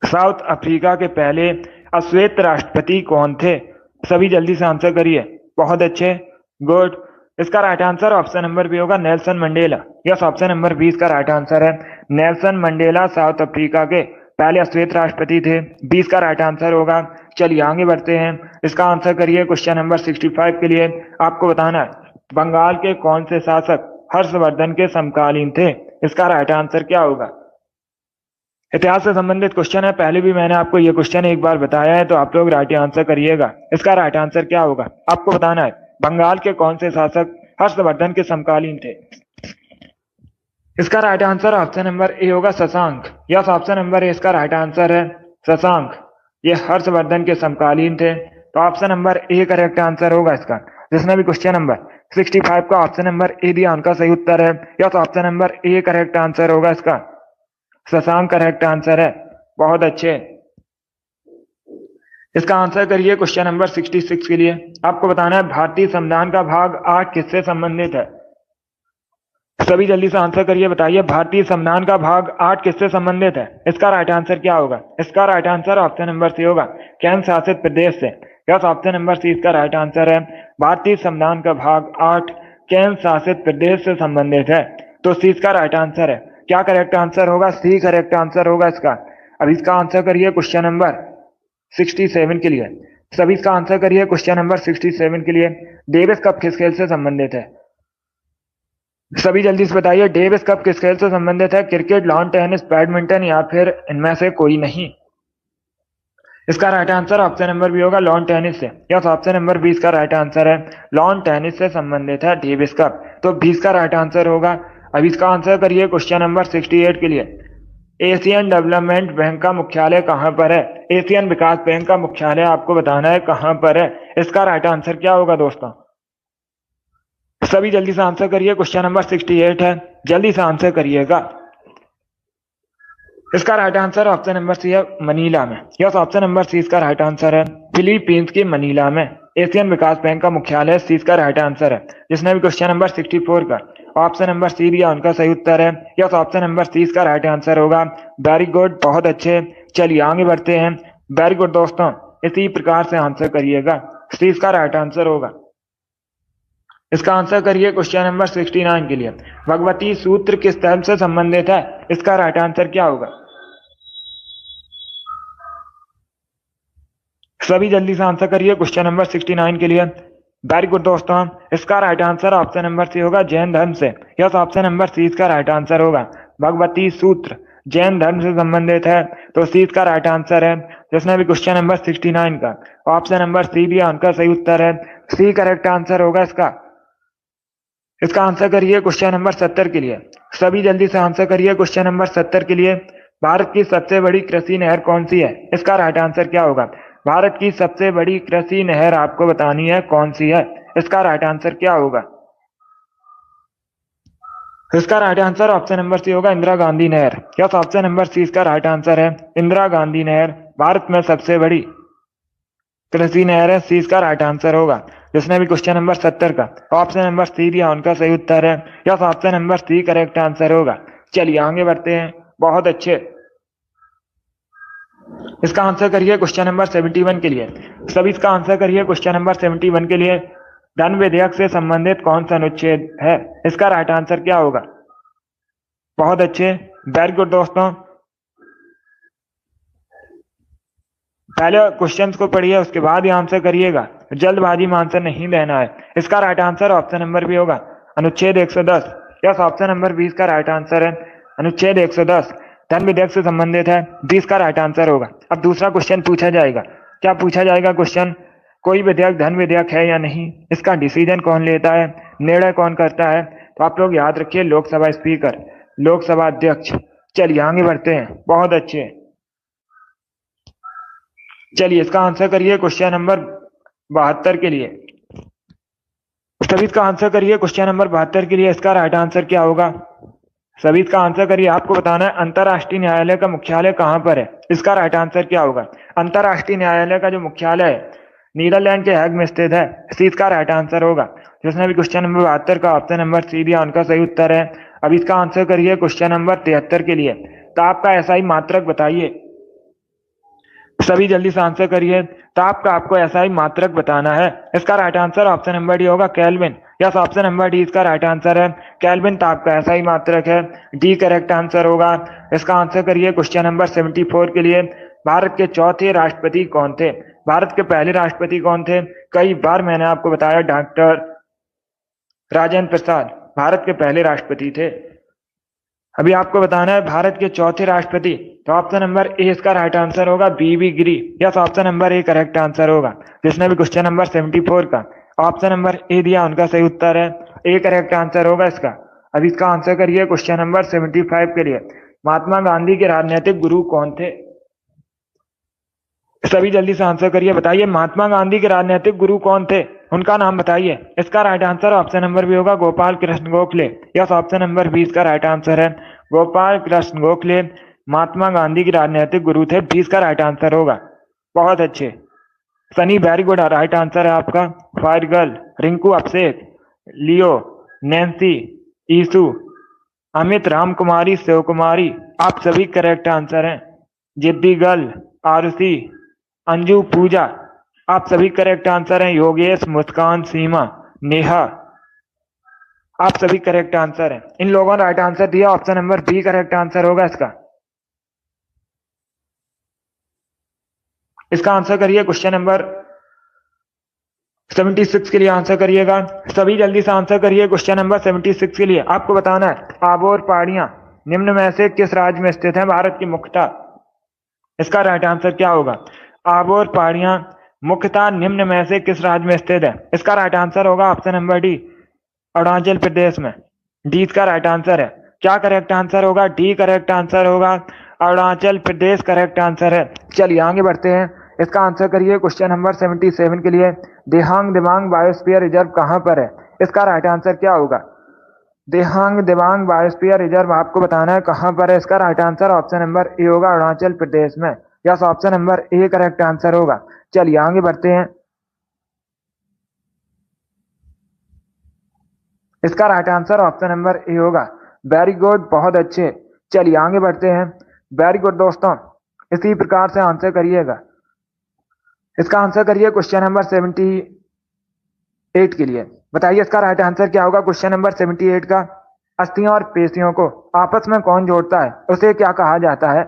साउथ अफ्रीका के पहले अश्वेत राष्ट्रपति कौन थे? सभी जल्दी से आंसर करिए। बहुत अच्छे, गुड। इसका right answer option number B होगा, Nelson Mandela. Yes, option number 20 का राइट आंसर है। नेल्सन मंडेला साउथ अफ्रीका के पहले अश्वेत राष्ट्रपति थे। 20 का राइट आंसर होगा। चलिए आगे बढ़ते हैं। इसका आंसर करिए क्वेश्चन नंबर 65 के लिए। आपको बताना है बंगाल के कौन से शासक हर्षवर्धन के समकालीन थे? इसका राइट आंसर क्या होगा? इतिहास से संबंधित क्वेश्चन है। पहले भी मैंने आपको ये क्वेश्चन एक बार बताया है, तो आप लोग राइट आंसर करिएगा। इसका राइट आंसर क्या होगा? आपको बताना है बंगाल के कौन से शासक हर्षवर्धन के समकालीन थे? इसका right answer option number A होगा, Shashank. Yes, option number A इसका राइट आंसर है, शशांक। ये हर्षवर्धन के समकालीन थे, तो option number A correct answer होगा इसका। जिसने भी क्वेश्चन नंबर 65 का ऑप्शन नंबर ए दिया उनका सही उत्तर है। Yes, option number A correct answer होगा इसका। शशांक करेक्ट आंसर है, बहुत अच्छे। इसका आंसर करिए क्वेश्चन नंबर 66 के लिए। आपको बताना है भारतीय संविधान का भाग 8 किससे संबंधित है। सभी जल्दी से आंसर करिए, बताइए भारतीय संविधान का भाग 8 किससे संबंधित है। इसका राइट आंसर क्या होगा। इसका right answer option number C होगा, केंद्र शासित प्रदेश से। यस, ऑप्शन नंबर सी इसका राइट आंसर है। भारतीय संविधान का भाग 8 केंद्र शासित प्रदेश से संबंधित है, तो सी इसका राइट आंसर है। क्या करेक्ट आंसर होगा। सी करेक्ट आंसर होगा इसका। अब इसका आंसर करिए क्वेश्चन नंबर 67 के लिए। सभी इसका आंसर करिए क्वेश्चन नंबर 67 के लिए। डेविस कप किस खेल से संबंधित है। सभी जल्दी से बताइए डेविस कप किस खेल से संबंधित है। क्रिकेट, लॉन टेनिस, बैडमिंटन या फिर इनमें से कोई नहीं। इसका right answer option number B होगा, लॉन टेनिस से। यस, ऑप्शन नंबर 20 का राइट आंसर है, लॉन टेनिस से संबंधित है डेविस कप, तो 20 का राइट आंसर होगा। अब इसका आंसर करिए क्वेश्चन नंबर 68 के लिए। एशियन डेवलपमेंट बैंक का मुख्यालय कहां पर है। एशियन विकास बैंक का मुख्यालय आपको बताना है कहां पर है। इसका राइट आंसर क्या होगा दोस्तों। सभी जल्दी से आंसर करिए, क्वेश्चन नंबर 68 है, जल्दी से आंसर करिएगा। इसका right answer option number C है, मनीला में। यस, ऑप्शन नंबर सी इसका राइट आंसर है, फिलीपींस की मनीला में एशियन विकास बैंक का मुख्यालय। सी इसका राइट आंसर है। जिसने भी क्वेश्चन नंबर 64 का ऑप्शन नंबर सी दिया उनका सही उत्तर है। यस, ऑप्शन नंबर सी इसका राइट आंसर होगा। वेरी गुड, बहुत अच्छे। चलिए आगे बढ़ते हैं। वेरी गुड दोस्तों, इसी प्रकार से आंसर करिएगा। सी इसका राइट आंसर होगा। इसका आंसर करिए क्वेश्चन नंबर 69 के लिए। भगवती सूत्र किस धर्म से संबंधित है। इसका राइट आंसर क्या होगा। सभी जल्दी से आंसर करिए क्वेश्चन नंबर 69 के लिए। वेरी गुड दोस्तों, इसका right answer option number C होगा, जैन धर्म से। यस, ऑप्शन नंबर सी इसका राइट आंसर होगा। भगवती सूत्र जैन धर्म से संबंधित है, तो सी इसका राइट आंसर है। जिसने भी क्वेश्चन नंबर 69 का ऑप्शन नंबर सी दिया उनका सही उत्तर है। सी करेक्ट आंसर होगा इसका। इसका आंसर करिए क्वेश्चन नंबर 70 के लिए। सभी जल्दी से आंसर करिए क्वेश्चन नंबर 70 के लिए। भारत की सबसे बड़ी कृषि नहर कौन सी है। इसका राइट आंसर क्या होगा। भारत की सबसे बड़ी कृषि नहर आपको बतानी है कौन सी है। इसका राइट आंसर क्या होगा। इसका right answer option number C होगा, इंदिरा गांधी नहर। यस, ऑप्शन नंबर सी इसका राइट आंसर है, इंदिरा गांधी नहर भारत में सबसे बड़ी कृषि नहर है। सी इसका राइट आंसर होगा। जिसने भी क्वेश्चन नंबर 70 का ऑप्शन नंबर सी दिया उनका सही उत्तर है। Yes, option number C correct answer होगा। चलिए आगे बढ़ते हैं, बहुत अच्छे। इसका आंसर करिए क्वेश्चन नंबर 71 के लिए। सभी इसका आंसर करिए क्वेश्चन नंबर 71 के लिए। धन विधेयक से संबंधित कौन सा अनुच्छेद है। इसका राइट आंसर क्या होगा। बहुत अच्छे, वेरी गुड दोस्तों। पहले क्वेश्चंस को पढ़िए, उसके बाद ही आंसर करिएगा, जल्दबाजी में आंसर नहीं देना है। इसका right answer option number B होगा, अनुच्छेद 110। यस, ऑप्शन नंबर 20 का राइट आंसर है, अनुच्छेद 110 धन विधेयक से संबंधित है। 20 का राइट आंसर होगा। अब दूसरा क्वेश्चन पूछा जाएगा। क्या पूछा जाएगा क्वेश्चन, कोई विधेयक धन विधेयक है या नहीं, इसका डिसीजन कौन लेता है, निर्णय कौन करता है। तो आप लोग याद रखिए, लोकसभा स्पीकर, लोकसभा अध्यक्ष। चलिए आगे बढ़ते हैं, बहुत अच्छे। चलिए इसका आंसर करिए क्वेश्चन नंबर 72 के लिए। सभी इसका आंसर करिए क्वेश्चन नंबर 72 के लिए। इसका राइट आंसर क्या होगा। सभी इसका आंसर करिए। आपको बताना है अंतरराष्ट्रीय न्यायालय का मुख्यालय कहां पर है। इसका राइट आंसर क्या होगा। अंतरराष्ट्रीय न्यायालय का जो मुख्यालय है नीदरलैंड के हैग में स्थित है। सी इसका राइट आंसर होगा। जिसने भी क्वेश्चन नंबर 72 का ऑप्शन नंबर सी दिया उनका सही उत्तर है। अब इसका आंसर करिए क्वेश्चन नंबर 73 के लिए। ताप का एसआई मात्रक बताइए। सभी जल्दी से आंसर करिए। ताप का आपको एसआई मात्रक बताना है। इसका right answer option number D होगा, kelvin. Yes, option number D इसका राइट आंसर है, केल्विन ताप का एसआई मात्रक है। डी करेक्ट आंसर होगा। इसका आंसर करिए क्वेश्चन नंबर 74 के लिए। भारत के चौथे राष्ट्रपति कौन थे। भारत के पहले राष्ट्रपति कौन थे। कई बार मैंने आपको बताया, डॉक्टर राजेंद्र प्रसाद भारत के पहले राष्ट्रपति थे। अभी आपको बताना है भारत के चौथे राष्ट्रपति। तो ऑप्शन नंबर ए इसका राइट आंसर होगा, V V Giri. Yes, option number A correct answer होगा। जिसने भी क्वेश्चन नंबर 74 का ऑप्शन नंबर ए दिया उनका सही उत्तर है, ए करेक्ट आंसर होगा इसका। अब इसका आंसर करिए क्वेश्चन नंबर 75 के लिए। महात्मा गांधी के राजनीतिक गुरु कौन थे। सभी जल्दी से आंसर करिए, बताइए महात्मा गांधी के राजनीतिक गुरु कौन थे, उनका नाम बताइए। इसका right answer option number B होगा, Gopal Krishna Gokhale. Yes, option number 20 का राइट आंसर है, गोपाल कृष्ण गोखले महात्मा गांधी के राजनीतिक गुरु थे। 20 का राइट आंसर होगा। बहुत अच्छे Sunny, very good, right answer है आपका। फायर गर्ल, रिंकू, अभिषेक, लियो, नैन्सी, ईसु, अमित, राम कुमारी, शिव कुमारी, आप सभी करेक्ट आंसर हैं। जिद्दी गर्ल, आरुषि, अंजू, पूजा, आप सभी करेक्ट आंसर हैं। योगेश, मुस्कान, सीमा, नेहा, आप सभी करेक्ट आंसर हैं। इन लोगों ने राइट आंसर दिया। Option number B correct answer होगा इसका। इसका आंसर करिए। क्वेश्चन नंबर 76 के लिए आंसर करिएगा। सभी जल्दी से आंसर करिए क्वेश्चन नंबर 76 के लिए। आपको बताना है आबोर पहाड़ियां निम्न में से किस राज्य में स्थित है भारत की मुख्यतः। इसका राइट आंसर क्या होगा। आबोर पहाड़ियां मुख्यतः निम्न में से किस राज्य में स्थित है। इसका राइट आंसर होगा option number D, Arunachal Pradesh में। डी इसका राइट आंसर है। क्या करेक्ट आंसर होगा। डी करेक्ट आंसर होगा। अरुणाचल प्रदेश करेक्ट आंसर है। चलिए आगे बढ़ते हैं। इसका आंसर करिए क्वेश्चन नंबर 77 के लिए। देहांग दिबांग बायोस्फीयर रिजर्व कहां पर है। इसका राइट आंसर क्या होगा। देहांग दिबांग बायोस्फीयर रिजर्व आपको बताना है कहां पर है। इसका right answer option number A होगा, अरुणाचल प्रदेश में। Yes, option number A correct answer होगा। चलिए आगे बढ़ते हैं। इसका right answer option number A होगा। वेरी गुड, बहुत अच्छे। चलिए आगे बढ़ते हैं। वेरी गुड दोस्तों, इसी प्रकार से आंसर करिएगा। इसका आंसर करिए क्वेश्चन नंबर 78 के लिए। बताइए इसका राइट आंसर क्या होगा। क्वेश्चन नंबर 78 का, अस्थियों और पेशियों को आपस में कौन जोड़ता है, उसे क्या कहा जाता है।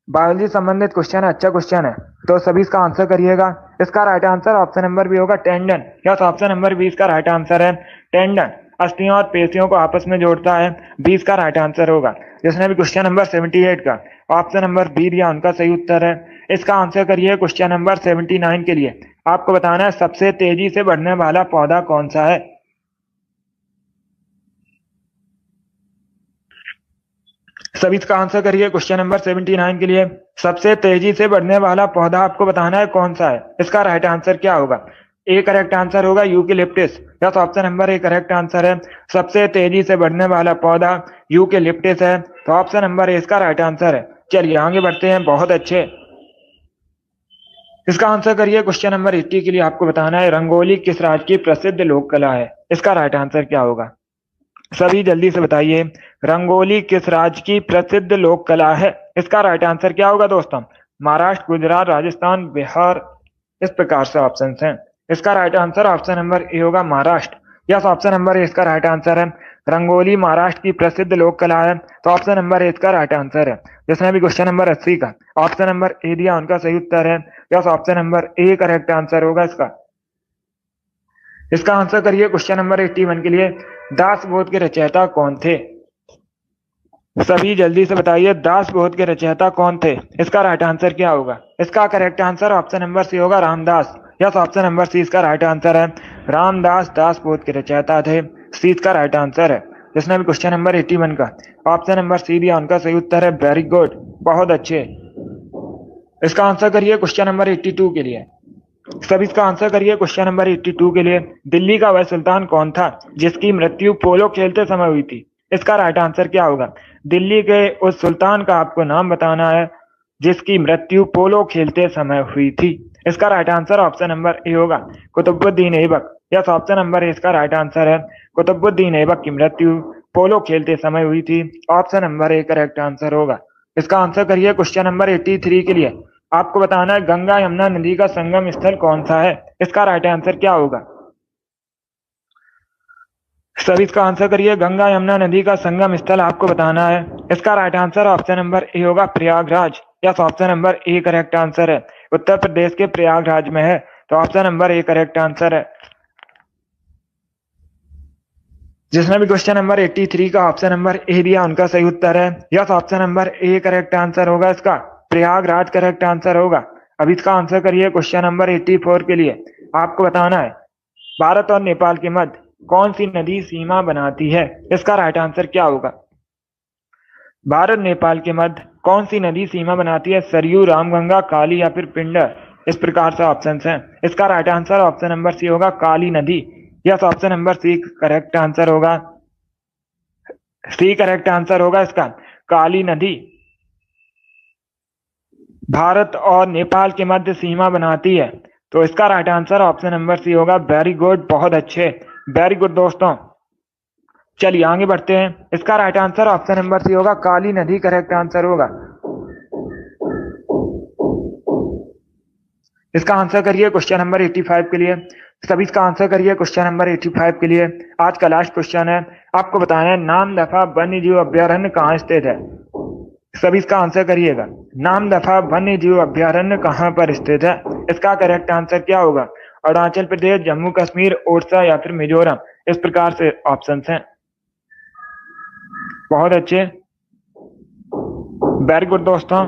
बायोलॉजी संबंधित क्वेश्चन है, अच्छा क्वेश्चन है, तो सभी इसका आंसर करिएगा। इसका right answer option number B होगा, tendon. Yes, option number B इसका राइट आंसर है। टेंडन अस्थियों और पेशियों को आपस में जोड़ता है। 20 का राइट आंसर होगा। जिसने भी क्वेश्चन नंबर 78 का ऑप्शन नंबर बी दिया उनका सही उत्तर है। इसका आंसर करिए क्वेश्चन नंबर 79 के लिए। आपको बताना है सबसे तेजी से बढ़ने वाला पौधा कौन सा है। सभी इसका आंसर करिए क्वेश्चन नंबर 79 के लिए। सबसे तेजी से बढ़ने वाला पौधा आपको बताना है कौन सा है। इसका राइट आंसर क्या होगा। ए करेक्ट आंसर होगा, eucalyptus. Yes, option number A correct answer है। सबसे तेजी से बढ़ने वाला पौधा यूकेलिप्टिस है, तो ऑप्शन नंबर ए इसका राइट आंसर है। चलिए आगे बढ़ते हैं। बहुत अच्छे। इसका आंसर करिए क्वेश्चन नंबर 80 के लिए। आपको बताना है रंगोली किस राज्य की प्रसिद्ध लोक कला है। इसका राइट आंसर क्या होगा। सभी जल्दी से बताइए, रंगोली किस राज्य की प्रसिद्ध लोक कला है। इसका राइट आंसर क्या होगा दोस्तों। महाराष्ट्र, गुजरात, राजस्थान, बिहार, इस प्रकार से ऑप्शन हैं। इसका right answer option number A होगा, Maharashtra. Yes, option number A इसका राइट आंसर है। रंगोली महाराष्ट्र की प्रसिद्ध लोक कला है, तो ऑप्शन नंबर ए इसका राइट आंसर है। जिसने भी क्वेश्चन नंबर 80 का ऑप्शन नंबर ए दिया उनका सही उत्तर है। Yes, option number A correct answer होगा इसका। इसका आंसर करिए क्वेश्चन नंबर 81 के लिए। दासबोध के रचयिता कौन थे। सभी जल्दी से बताइए, दासबोध के रचयिता कौन थे। इसका राइट आंसर क्या होगा। इसका correct answer option number C होगा, Ramdas. Yes, option number C इसका राइट आंसर है। रामदास दासबोध के रचयिता थे। सी इसका राइट आंसर है। जिसने भी क्वेश्चन नंबर 81 का ऑप्शन नंबर सी दिया उनका सही उत्तर है। वेरी गुड, बहुत अच्छे। इसका आंसर करिए क्वेश्चन नंबर 82 के लिए। सभी इसका आंसर करिए क्वेश्चन नंबर 82 के लिए। दिल्ली का वह सुल्तान कौन था जिसकी मृत्यु पोलो खेलते समय हुई थी। इसका राइट आंसर क्या होगा। दिल्ली के उस सुल्तान का आपको नाम बताना है जिसकी मृत्यु पोलो खेलते समय हुई थी। इसका right answer option number A होगा, Qutubuddin Aibak. Yes, option number A इसका राइट आंसर है। कुतुबुद्दीन ऐबक की मृत्यु पोलो खेलते समय हुई थी। Option number A correct answer होगा। इसका आंसर करिए क्वेश्चन नंबर 83 के लिए। आपको बताना है गंगा यमुना नदी का संगम स्थल कौन सा है। इसका राइट आंसर क्या होगा। सभी इसका आंसर करिए। गंगा यमुना नदी का संगम स्थल आपको बताना है। इसका right answer option number A होगा, Prayagraj. Yes, option number A correct answer है। उत्तर प्रदेश के प्रयागराज में है, तो option number A correct answer है। जिसने भी क्वेश्चन नंबर 83 का ऑप्शन नंबर ए दिया उनका सही उत्तर है। Yes, option number A correct answer होगा इसका। प्रयागराज करेक्ट आंसर होगा। अब इसका आंसर करिए क्वेश्चन नंबर 84 के लिए। आपको बताना है भारत और नेपाल के मध्य कौन सी नदी सीमा बनाती है। इसका राइट आंसर क्या होगा। भारत नेपाल के मध्य कौन सी नदी सीमा बनाती है। सरयू, रामगंगा, काली या फिर पिंडर, इस प्रकार से ऑप्शन हैं। इसका right answer option number C होगा, काली नदी। Yes, option number C correct answer होगा। सी करेक्ट आंसर होगा इसका, काली नदी। भारत और नेपाल के मध्य सीमा बनाती है। तो इसका right answer option number C होगा। वेरी गुड, बहुत अच्छे, वेरी गुड दोस्तों। चलिए आगे बढ़ते हैं। इसका right answer option number C होगा, काली नदी करेक्ट आंसर होगा। इसका आंसर करिए क्वेश्चन नंबर 85 के लिए। सभी इसका आंसर करिए क्वेश्चन नंबर 85 के लिए। आज का लास्ट क्वेश्चन है, आपको बताना है नामदफा वन्य जीव अभ्यारण्य कहाँ स्थित है। सभी इसका आंसर करिएगा। नामदफा वन्य जीव अभ्यारण्य कहाँ पर स्थित है। इसका करेक्ट आंसर क्या होगा। अरुणाचल प्रदेश, जम्मू कश्मीर, ओडिशा या फिर मिजोरम। इस प्रकार से ऑप्शन हैं। बहुत अच्छे, वेरी गुड दोस्तों।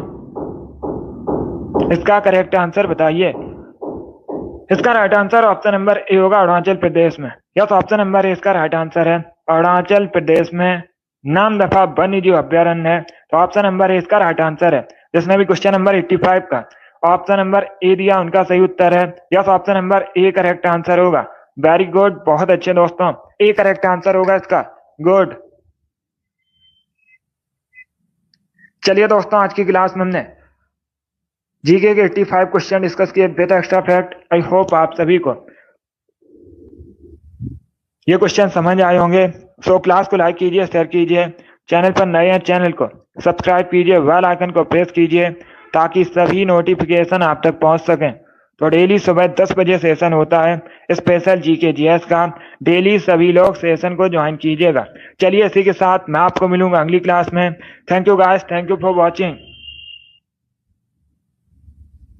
इसका करेक्ट आंसर बताइए। इसका right answer option number A होगा, अरुणाचल प्रदेश में। यस, ऑप्शन नंबर ए इसका राइट आंसर है। अरुणाचल प्रदेश में नामदफा वन्य जीव अभ्यारण्य है। तो ऑप्शन नंबर ए इसका राइट आंसर है। जिसने भी क्वेश्चन नंबर 85 का ऑप्शन नंबर ए दिया उनका सही उत्तर है। Yes, option number A correct answer होगा। वेरी गुड, बहुत अच्छे दोस्तों, ए करेक्ट आंसर होगा इसका। गुड। चलिए दोस्तों, आज की क्लास में हमने जीके के 85 क्वेश्चन डिस्कस किए with extra fact. I hope आप सभी को ये क्वेश्चन समझ आए होंगे। सो क्लास को लाइक कीजिए, शेयर कीजिए। चैनल पर नए हैं, चैनल को सब्सक्राइब कीजिए, बेल आइकन को प्रेस कीजिए ताकि सभी नोटिफिकेशन आप तक पहुंच सकें। तो डेली सुबह 10 बजे सेशन होता है स्पेशल जीके जीएस का। डेली सभी लोग सेशन को ज्वाइन कीजिएगा। चलिए इसी के साथ मैं आपको मिलूंगा अगली क्लास में। Thank you guys, thank you for watching.